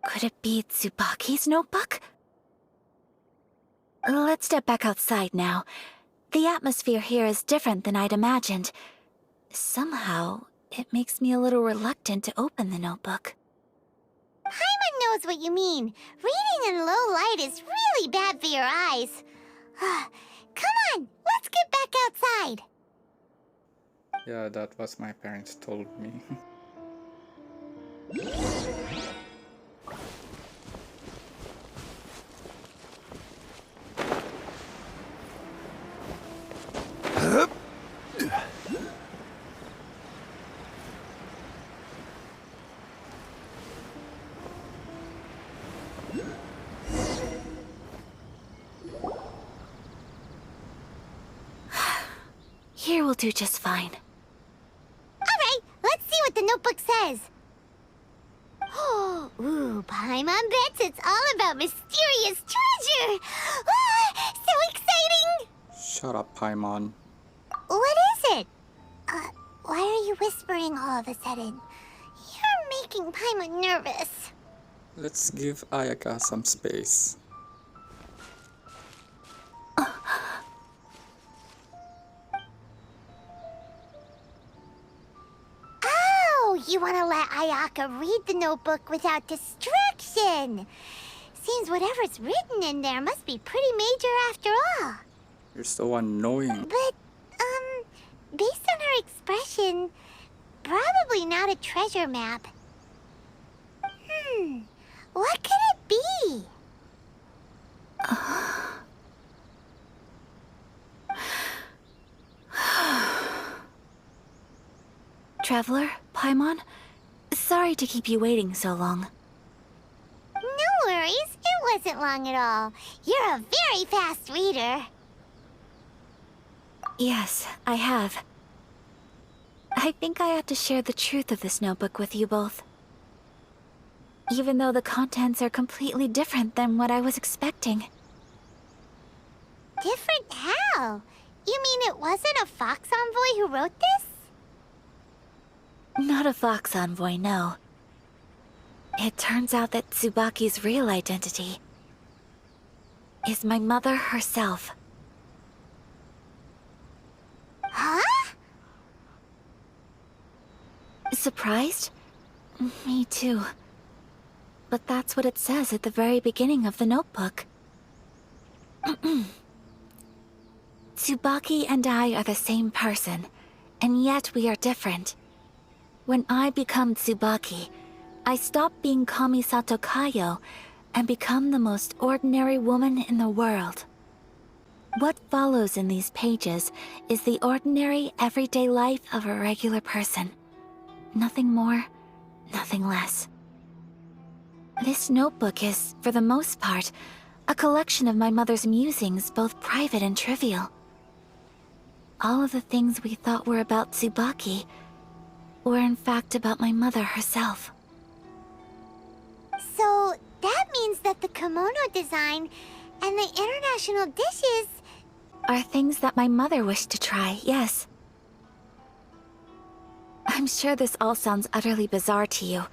Could it be Tsubaki's notebook? Let's step back outside now. The atmosphere here is different than I'd imagined. Somehow, it makes me a little reluctant to open the notebook. Paimon knows what you mean. Reading in low light is really bad for your eyes. Come on, let's get back outside. Yeah, that was my parents told me. Here will do just fine. Alright, let's see what the notebook says. Ooh, Paimon bets it's all about mysterious treasure. Ah, so exciting! Shut up, Paimon. What is it? Why are you whispering all of a sudden? You're making Paimon nervous. Let's give Ayaka some space. Oh, you want to let Ayaka read the notebook without distraction. Seems whatever's written in there must be pretty major after all. You're so annoying. But, based on her expression, probably not a treasure map. What could it be? Traveler, Paimon, sorry to keep you waiting so long. No worries, it wasn't long at all. You're a very fast reader. Yes, I have. I think I ought to share the truth of this notebook with you both. Even though the contents are completely different than what I was expecting. Different how? You mean it wasn't a Fox Envoy who wrote this? Not a Fox Envoy, no. It turns out that Tsubaki's real identity is my mother herself. Huh? Surprised? Me too. But that's what it says at the very beginning of the notebook. Tsubaki and I are the same person, and yet we are different. When I become Tsubaki, I stop being Kamisato Kayo and become the most ordinary woman in the world. What follows in these pages is the ordinary, everyday life of a regular person. Nothing more, nothing less. This notebook is, for the most part, a collection of my mother's musings, both private and trivial. All of the things we thought were about Tsubaki were in fact about my mother herself. So that means that the kimono design and the international dishes Are things that my mother wished to try, yes. I'm sure this all sounds utterly bizarre to you,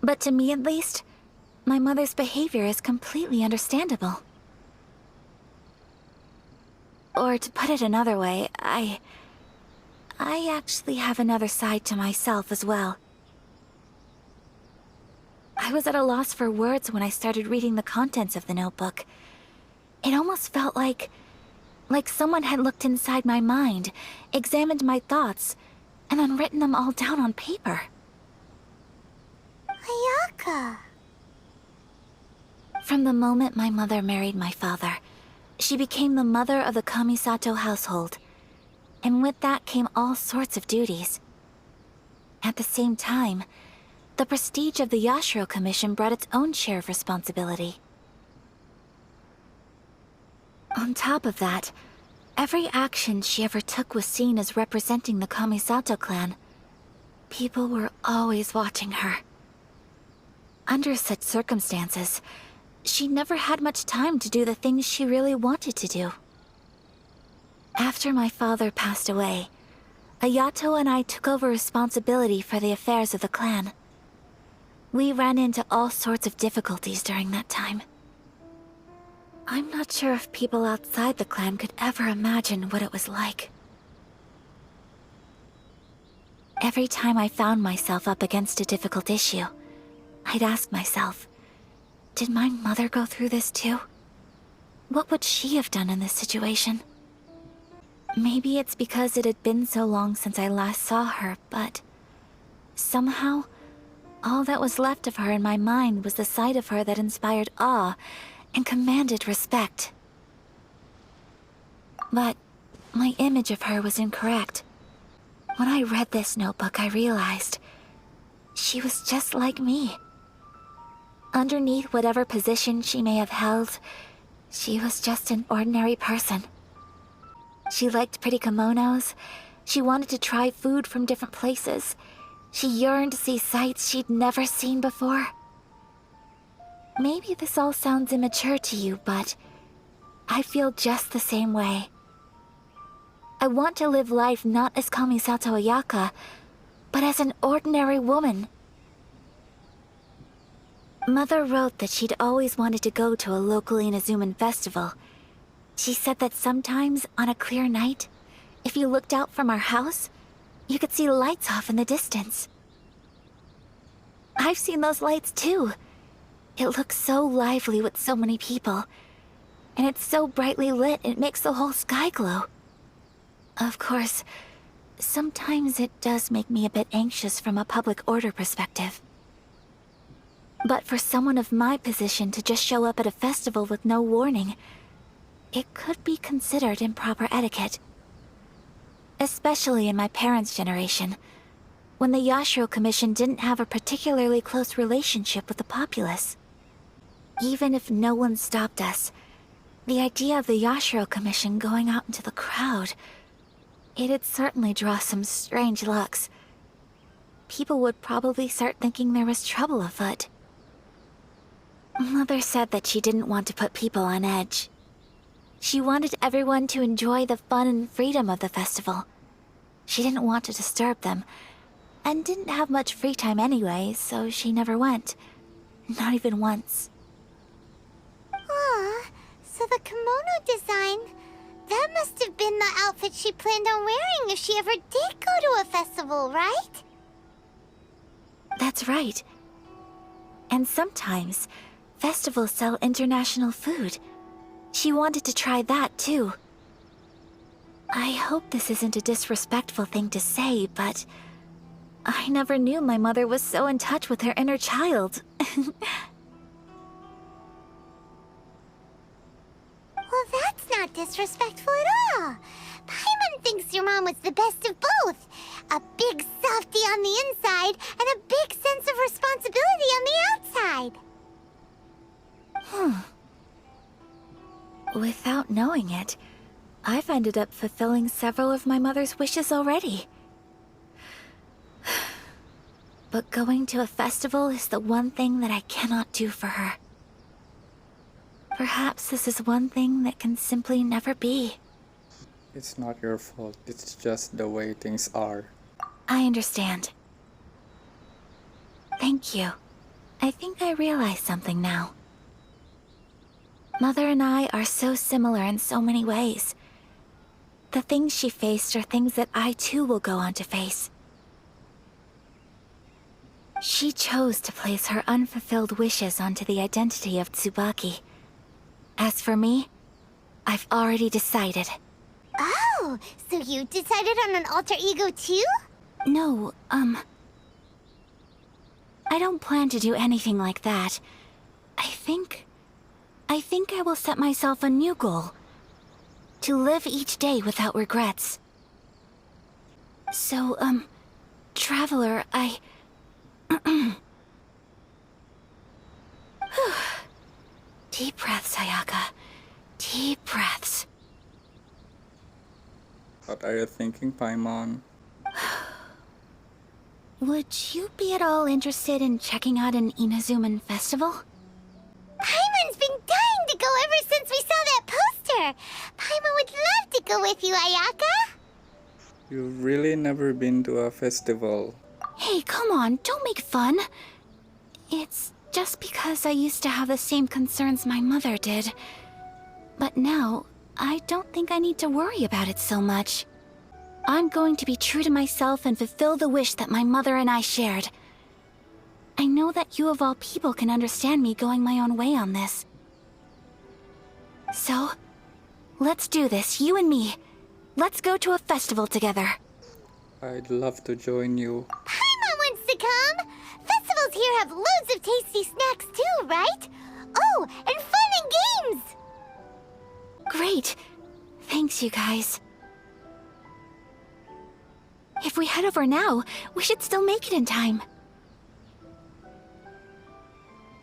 but to me at least, my mother's behavior is completely understandable. Or to put it another way, I actually have another side to myself as well. I was at a loss for words when I started reading the contents of the notebook. It almost felt like someone had looked inside my mind, examined my thoughts, and then written them all down on paper. Ayaka. From the moment my mother married my father, she became the mother of the Kamisato household, and with that came all sorts of duties. At the same time, the prestige of the Yashiro Commission brought its own share of responsibility. On top of that, every action she ever took was seen as representing the Kamisato clan. People were always watching her. Under such circumstances, she never had much time to do the things she really wanted to do. After my father passed away, Ayato and I took over responsibility for the affairs of the clan. We ran into all sorts of difficulties during that time. I'm not sure if people outside the clan could ever imagine what it was like. Every time I found myself up against a difficult issue, I'd ask myself, did my mother go through this too? What would she have done in this situation? Maybe it's because it had been so long since I last saw her, but somehow, all that was left of her in my mind was the side of her that inspired awe and commanded respect. But my image of her was incorrect. When I read this notebook, I realized she was just like me. Underneath whatever position she may have held, she was just an ordinary person. She liked pretty kimonos, she wanted to try food from different places, she yearned to see sights she'd never seen before. Maybe this all sounds immature to you, but I feel just the same way. I want to live life not as Kamisato Ayaka, but as an ordinary woman. Mother wrote that she'd always wanted to go to a local Inazuman festival. She said that sometimes, on a clear night, if you looked out from our house, you could see lights off in the distance. I've seen those lights too. It looks so lively with so many people. And it's so brightly lit, it makes the whole sky glow. Of course, sometimes it does make me a bit anxious from a public order perspective. But for someone of my position to just show up at a festival with no warning, it could be considered improper etiquette. Especially in my parents' generation, when the Yashiro Commission didn't have a particularly close relationship with the populace. Even if no one stopped us, the idea of the Yashiro Commission going out into the crowd, it'd certainly draw some strange looks. People would probably start thinking there was trouble afoot. Mother said that she didn't want to put people on edge. She wanted everyone to enjoy the fun and freedom of the festival. She didn't want to disturb them, and didn't have much free time anyway, so she never went. Not even once. Aw, so the kimono design, that must have been the outfit she planned on wearing if she ever did go to a festival, right? That's right. And sometimes, festivals sell international food. She wanted to try that too. I hope this isn't a disrespectful thing to say, but I never knew my mother was so in touch with her inner child. not disrespectful at all. Paimon thinks your mom was the best of both. A big softy on the inside and a big sense of responsibility on the outside. Without knowing it, I've ended up fulfilling several of my mother's wishes already. But going to a festival is the one thing that I cannot do for her. Perhaps this is one thing that can simply never be. It's not your fault, it's just the way things are. I understand. Thank you. I think I realize something now. Mother and I are so similar in so many ways. The things she faced are things that I too will go on to face. She chose to place her unfulfilled wishes onto the identity of Tsubaki. As for me, I've already decided. Oh, so you decided on an alter ego too? No, I don't plan to do anything like that. I think I will set myself a new goal. To live each day without regrets. So, Traveler, Deep breaths, Ayaka. Deep breaths. What are you thinking, Paimon? Would you be at all interested in checking out an Inazuman festival? Paimon's been dying to go ever since we saw that poster. Paimon would love to go with you, Ayaka. You've really never been to a festival. Hey, come on, don't make fun. It's just because I used to have the same concerns my mother did. But now, I don't think I need to worry about it so much. I'm going to be true to myself and fulfill the wish that my mother and I shared. I know that you of all people can understand me going my own way on this. So, let's do this, you and me. Let's go to a festival together. I'd love to join you. Paimon wants to come. Festivals here have loads of tasty snacks too, right? Oh, and fun and games. Great. Thanks, you guys. If we head over now, we should still make it in time.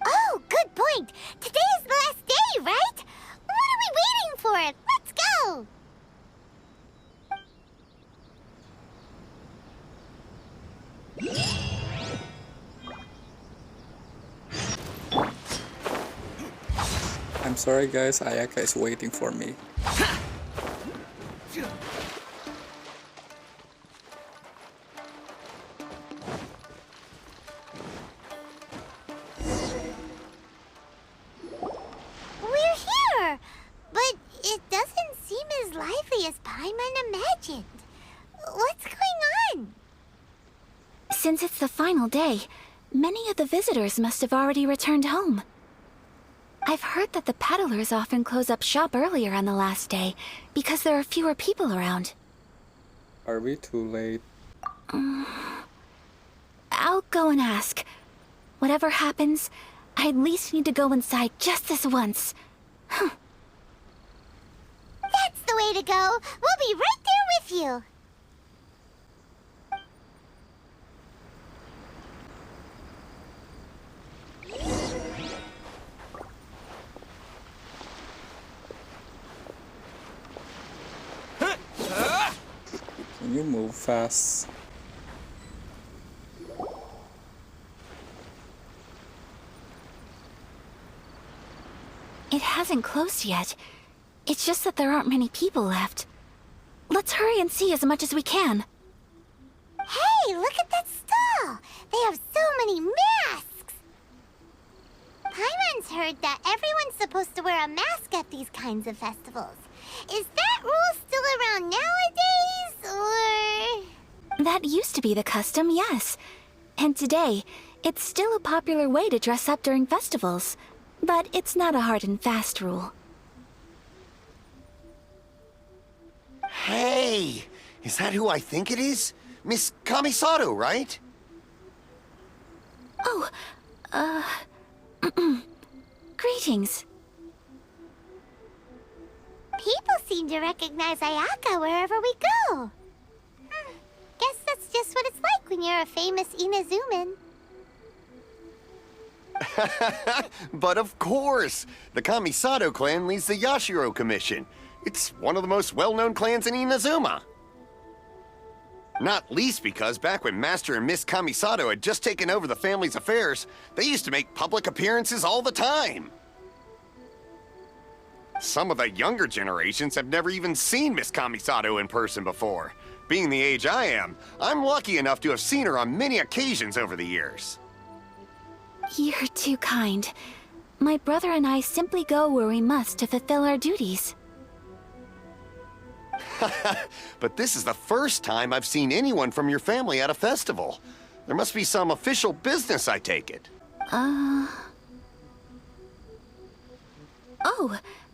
Oh, good point. Today is the last day, right? What are we waiting for? Let's go. I'm sorry guys, Ayaka is waiting for me. We're here, but it doesn't seem as lively as Paimon imagined. What's going on? Since it's the final day, many of the visitors must have already returned home. I've heard that the peddlers often close up shop earlier on the last day because there are fewer people around. Are we too late? I'll go and ask. Whatever happens, I at least need to go inside just this once. That's the way to go. We'll be right there with you. Can you move fast? It hasn't closed yet. It's just that there aren't many people left. Let's hurry and see as much as we can. Hey, look at that stall. They have so many masks. Paimon's heard that everyone's supposed to wear a mask at these kinds of festivals. Is that rule still around nowadays, or...? That used to be the custom, yes. And today, it's still a popular way to dress up during festivals. But it's not a hard and fast rule. Hey! Is that who I think it is? Miss Kamisato, right? Oh, greetings. People seem to recognize Ayaka wherever we go. Guess that's just what it's like when you're a famous Inazuman. But of course! The Kamisato clan leads the Yashiro Commission. It's one of the most well-known clans in Inazuma. Not least because back when Master and Miss Kamisato had just taken over the family's affairs, they used to make public appearances all the time. Some of the younger generations have never even seen Miss Kamisato in person before. Being the age I am, I'm lucky enough to have seen her on many occasions over the years. You're too kind. My brother and I simply go where we must to fulfill our duties. But this is the first time I've seen anyone from your family at a festival. There must be some official business, I take it. Oh,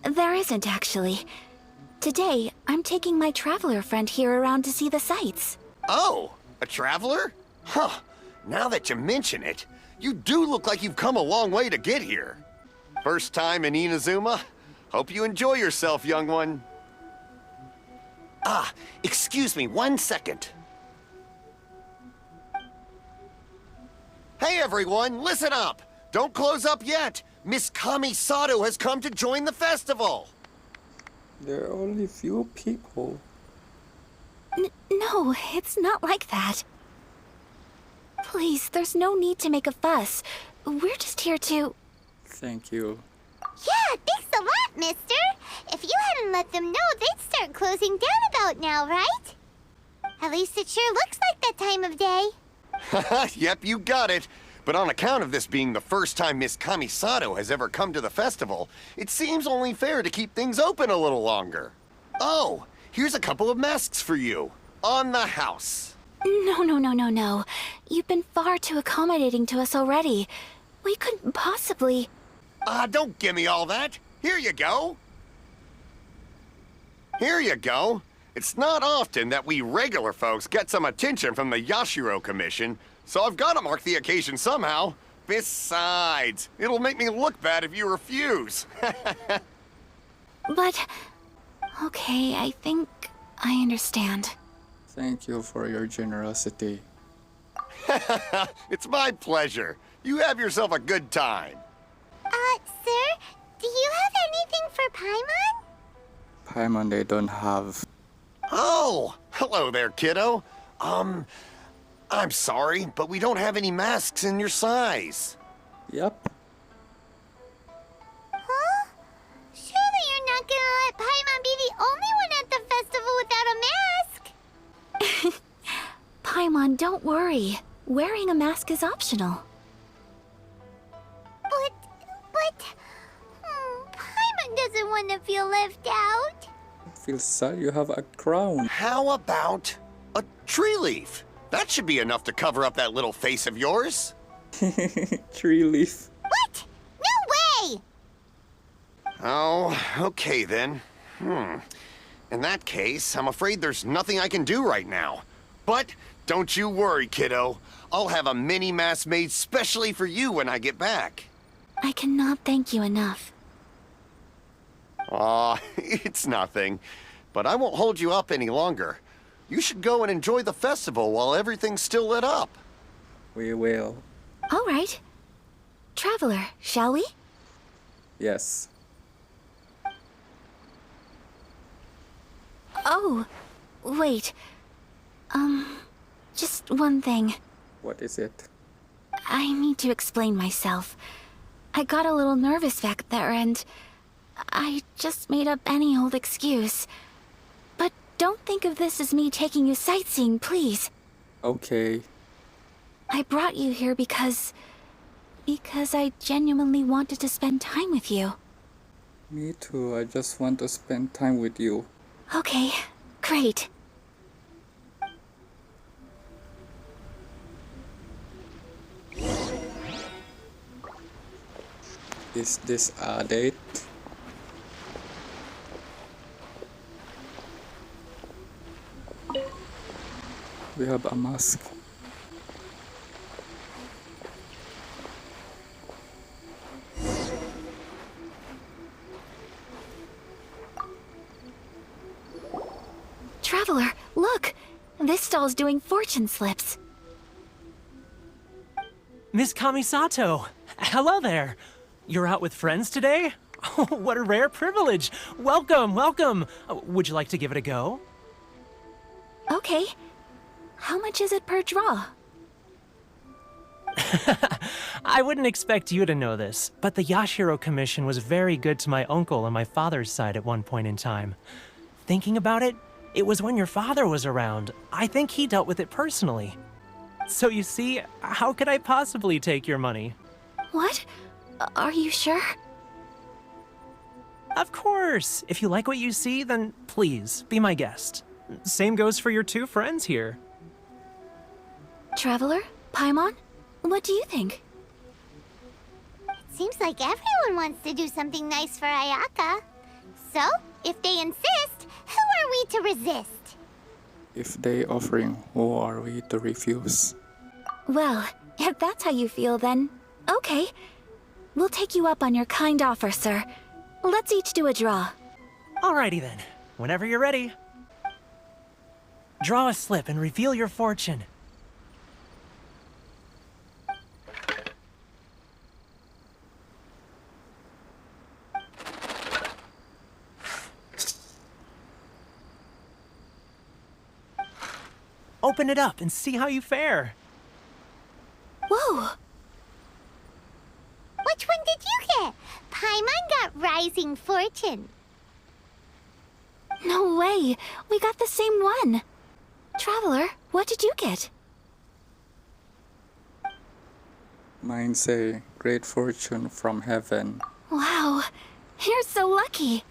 there isn't actually. Today, I'm taking my traveler friend here around to see the sights. Oh, a traveler? Huh. Now that you mention it, you do look like you've come a long way to get here. First time in Inazuma? Hope you enjoy yourself, young one. Ah, excuse me 1 second. Hey everyone, listen up! Don't close up yet! Miss Kamisato has come to join the festival! There are only few people. No, it's not like that. Please, there's no need to make a fuss. We're just here to... Thank you. Yeah, thanks a lot, mister. If you hadn't let them know, they'd start closing down about now, right? At least it sure looks like that time of day. Yep, you got it. But on account of this being the first time Miss Kamisato has ever come to the festival, it seems only fair to keep things open a little longer. Oh, here's a couple of masks for you. On the house. No. You've been far too accommodating to us already. We couldn't possibly... Don't give me all that. Here you go. Here you go. It's not often that we regular folks get some attention from the Yashiro Commission, so I've got to mark the occasion somehow. Besides, it'll make me look bad if you refuse. But... Okay, I think I understand. Thank you for your generosity. It's my pleasure. You have yourself a good time. Sir, do you have anything for Paimon? Paimon, they don't have. Oh, hello there, kiddo. I'm sorry, but we don't have any masks in your size. Yep. Huh? Surely you're not gonna let Paimon be the only one at the festival without a mask? Paimon, don't worry. Wearing a mask is optional. Paimon doesn't want to feel left out. Feels sad you have a crown. How about a tree leaf? That should be enough to cover up that little face of yours. Tree leaf. What? No way! Oh, okay then. In that case, I'm afraid there's nothing I can do right now. But don't you worry, kiddo. I'll have a mini mask made specially for you when I get back. I cannot thank you enough. Aw, it's nothing. But I won't hold you up any longer. You should go and enjoy the festival while everything's still lit up. We will. All right. Traveler, shall we? Yes. Oh, wait. Just one thing. What is it? I need to explain myself. I got a little nervous back there and I just made up any old excuse. But don't think of this as me taking you sightseeing, please. Okay. I brought you here because I genuinely wanted to spend time with you. Me too. I just want to spend time with you. Okay, great. Is this a date? We have a mask. This stall's doing fortune slips. Miss Kamisato, hello there. You're out with friends today? Oh, what a rare privilege. Welcome, welcome. Would you like to give it a go? Okay. How much is it per draw? I wouldn't expect you to know this, but the Yashiro Commission was very good to my uncle on my father's side at one point in time. Thinking about it, it was when your father was around. I think he dealt with it personally. So you see, how could I possibly take your money? What? Are you sure? Of course. If you like what you see, then please, be my guest. Same goes for your two friends here. Traveler? Paimon? What do you think? Seems like everyone wants to do something nice for Ayaka. So, if they insist, who are we to resist? If they offering, who are we to refuse? Well, if that's how you feel, then okay. We'll take you up on your kind offer, sir. Let's each do a draw. Alrighty then. Whenever you're ready. Draw a slip and reveal your fortune. Open it up and see how you fare. Whoa! Which one did you get? Paimon got Rising Fortune. No way! We got the same one! Traveler, what did you get? Mine say, great fortune from heaven. Wow! You're so lucky!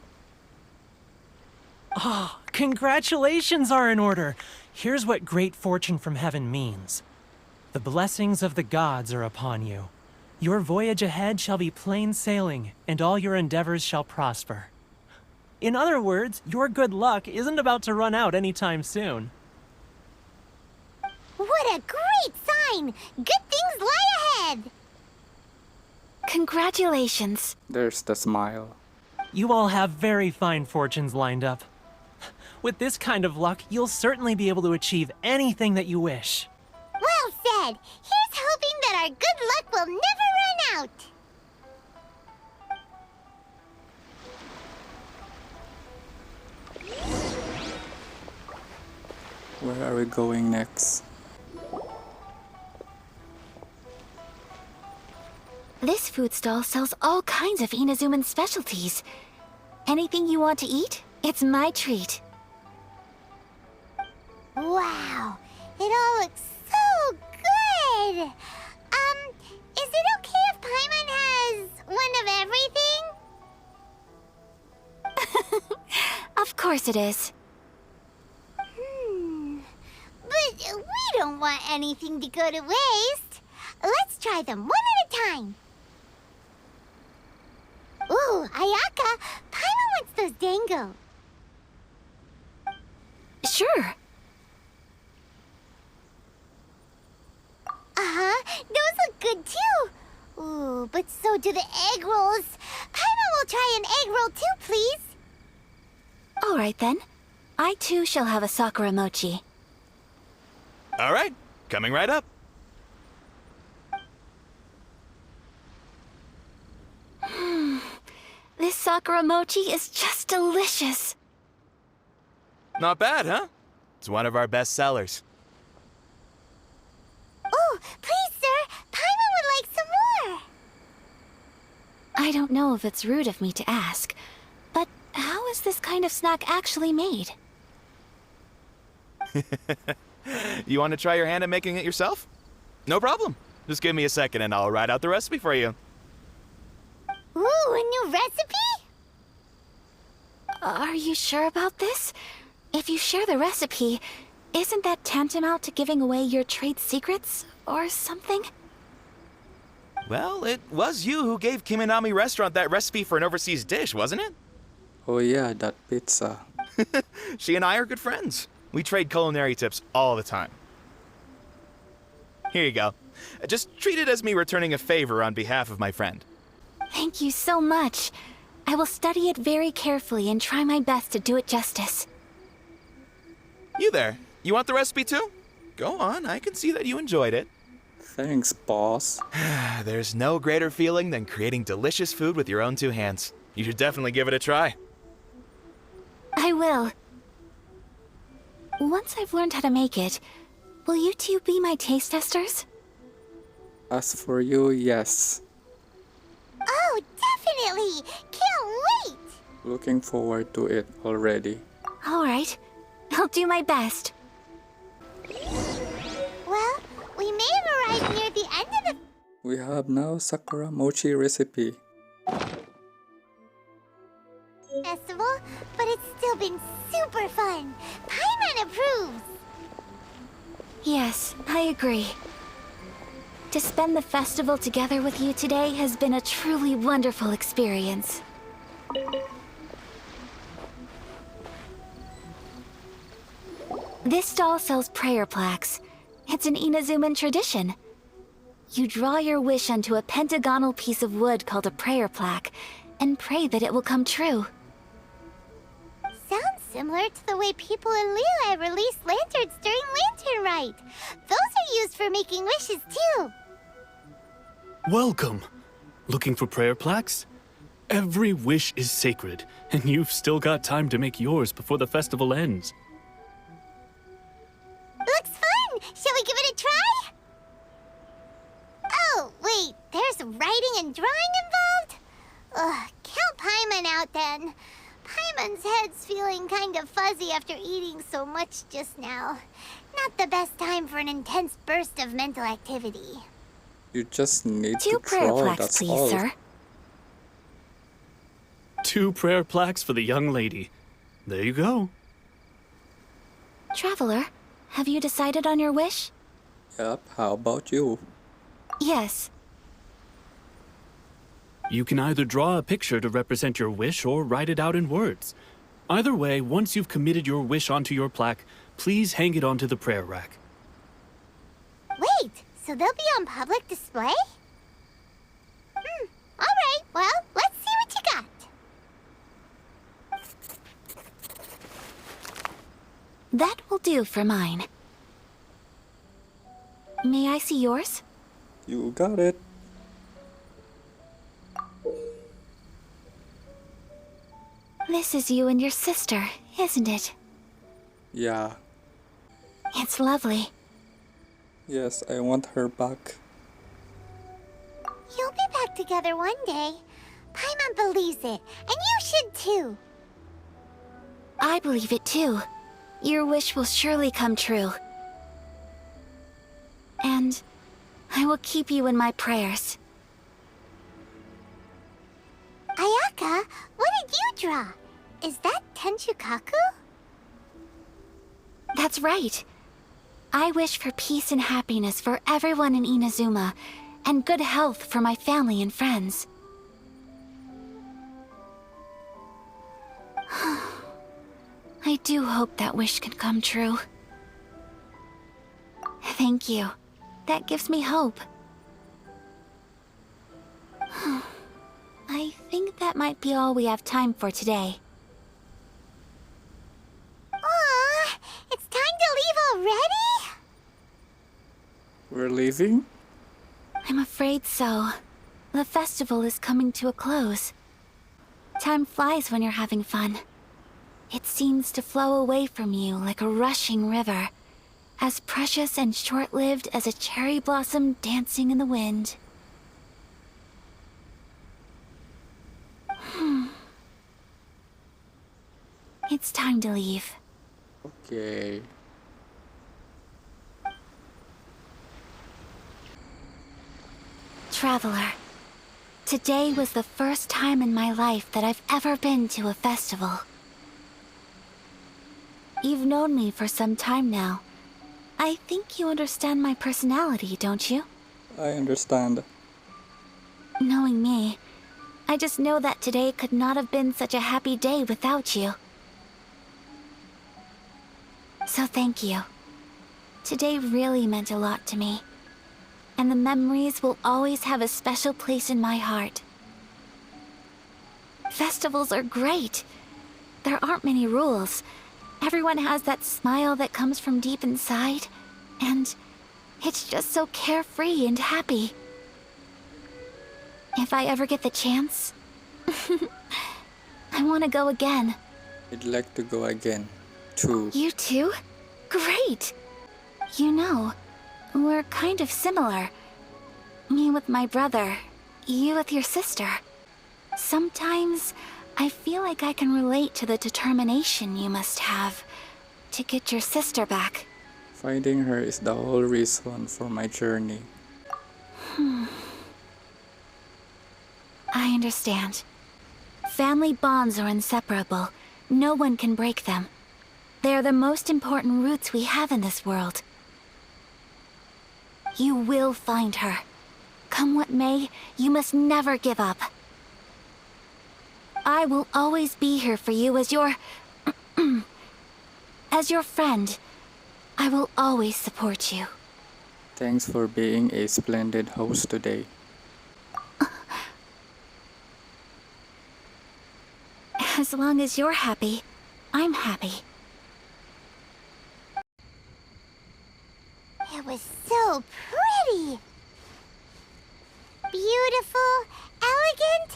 Ah, congratulations are in order. Here's what great fortune from heaven means. The blessings of the gods are upon you. Your voyage ahead shall be plain sailing, and all your endeavors shall prosper. In other words, your good luck isn't about to run out anytime soon. What a great sign! Good things lie ahead! Congratulations. There's the smile. You all have very fine fortunes lined up. With this kind of luck, you'll certainly be able to achieve anything that you wish. Well said! Here's hoping that our good luck will never run out! Where are we going next? This food stall sells all kinds of Inazuman specialties. Anything you want to eat, it's my treat. Wow! It all looks so good! Is it okay if Paimon has one of everything? Of course it is. But we don't want anything to go to waste. Let's try them one at a time. Ooh, Ayaka, Paimon wants those dango. Sure. Those look good too. Ooh, but so do the egg rolls. Paimon will try an egg roll too, please. All right then. I too shall have a sakura mochi. All right, coming right up. This sakura mochi is just delicious. Not bad, huh? It's one of our best sellers. Oh, please, sir. Paimon would like some more. I don't know if it's rude of me to ask, but how is this kind of snack actually made? You want to try your hand at making it yourself? No problem. Just give me a second and I'll write out the recipe for you. Ooh, a new recipe? Are you sure about this? If you share the recipe, isn't that tantamount to giving away your trade secrets or something? Well, it was you who gave Kiminami Restaurant that recipe for an overseas dish, wasn't it? Oh yeah, that pizza. She and I are good friends. We trade culinary tips all the time. Here you go. Just treat it as me returning a favor on behalf of my friend. Thank you so much. I will study it very carefully and try my best to do it justice. You there. You want the recipe too? Go on, I can see that you enjoyed it. Thanks, boss. There's no greater feeling than creating delicious food with your own two hands. You should definitely give it a try. I will. Once I've learned how to make it, will you two be my taste testers? As for you, yes. Oh, definitely! Can't wait! Looking forward to it already. Alright, I'll do my best. Well, we may have arrived near the end of the We have now Sakura Mochi recipe. festival, but it's still been super fun. Paimon approves! Yes, I agree. To spend the festival together with you today has been a truly wonderful experience. This stall sells prayer plaques. It's an Inazuman tradition. You draw your wish onto a pentagonal piece of wood called a prayer plaque, and pray that it will come true. Sounds similar to the way people in Liyue release lanterns during Lantern Rite. Those are used for making wishes too. Welcome. Looking for prayer plaques? Every wish is sacred, and you've still got time to make yours before the festival ends. Looks fun! Shall we give it a try? Oh, wait, there's writing and drawing involved? Ugh, count Paimon out then. Paimon's head's feeling kind of fuzzy after eating so much just now. Not the best time for an intense burst of mental activity. You just need 2 to prayer draw, plaques, that's please, all. sir. 2 prayer plaques for the young lady. There you go. Traveler, have you decided on your wish? Yep, how about you? Yes. You can either draw a picture to represent your wish or write it out in words. Either way, once you've committed your wish onto your plaque, please hang it onto the prayer rack. Wait, so they'll be on public display? Alright, well, let's see what you got. That will do for mine. May I see yours? You got it. This is you and your sister, isn't it? Yeah. It's lovely. Yes, I want her back. You'll be back together one day. Paimon believes it, and you should too. I believe it too. Your wish will surely come true. And I will keep you in my prayers. Ayaka, what did you draw? Is that Tenchukaku? That's right. I wish for peace and happiness for everyone in Inazuma, and good health for my family and friends. I do hope that wish can come true. Thank you. That gives me hope. I think that might be all we have time for today. Aw, it's time to leave already? We're leaving? I'm afraid so. The festival is coming to a close. Time flies when you're having fun. It seems to flow away from you like a rushing river, as precious and short-lived as a cherry blossom dancing in the wind. It's time to leave. Okay. Traveler, today was the first time in my life that I've ever been to a festival. You've known me for some time now. I think you understand my personality, don't you? I understand. Knowing me, I just know that today could not have been such a happy day without you. So thank you. Today really meant a lot to me. And the memories will always have a special place in my heart. Festivals are great. There aren't many rules, Everyone has that smile that comes from deep inside, and it's just so carefree and happy. If I ever get the chance, I want to go again. I'd like to go again, too. You too? Great! You know, we're kind of similar. Me with my brother, you with your sister. Sometimes I feel like I can relate to the determination you must have to get your sister back. Finding her is the whole reason for my journey. I understand. Family bonds are inseparable. No one can break them. They are the most important roots we have in this world. You will find her. Come what may, you must never give up. I will always be here for you as your... as your friend. I will always support you. Thanks for being a splendid host today. As long as you're happy, I'm happy. It was so pretty. Beautiful, elegant,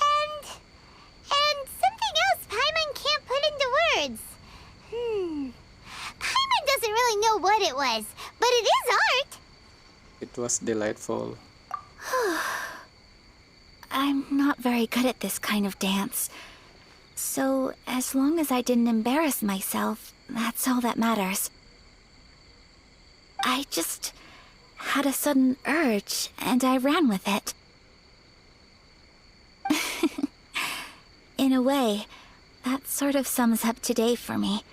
and something else Paimon can't put into words. Paimon doesn't really know what it was, but it is art. It was delightful. I'm not very good at this kind of dance. So, as long as I didn't embarrass myself, that's all that matters. I just had a sudden urge, and I ran with it. In a way, that sort of sums up today for me.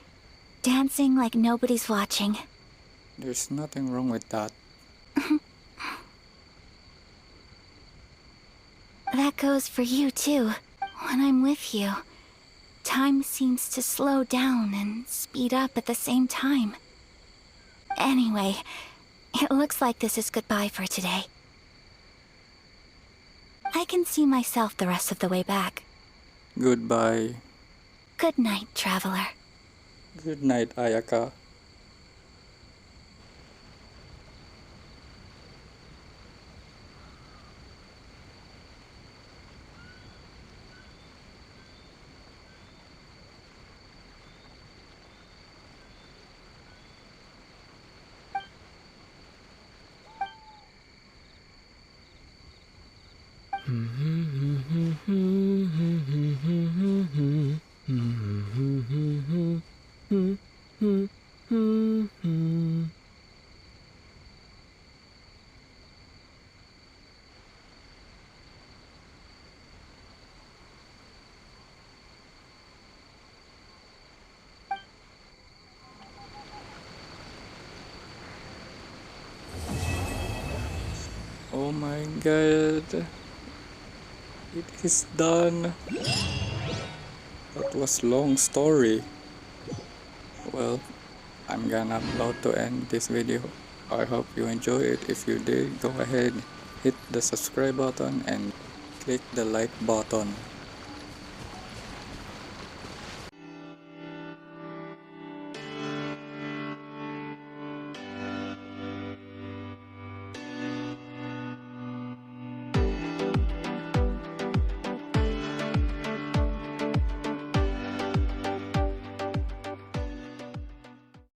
Dancing like nobody's watching. There's nothing wrong with that. That goes for you, too. When I'm with you, time seems to slow down and speed up at the same time. Anyway, it looks like this is goodbye for today. I can see myself the rest of the way back. Goodbye. Good night, traveler. Good night, Ayaka. Oh my god. It is done. That was long story. Well, I'm gonna about to end this video. I hope you enjoy it. If you did, go ahead, hit the subscribe button and click the like button.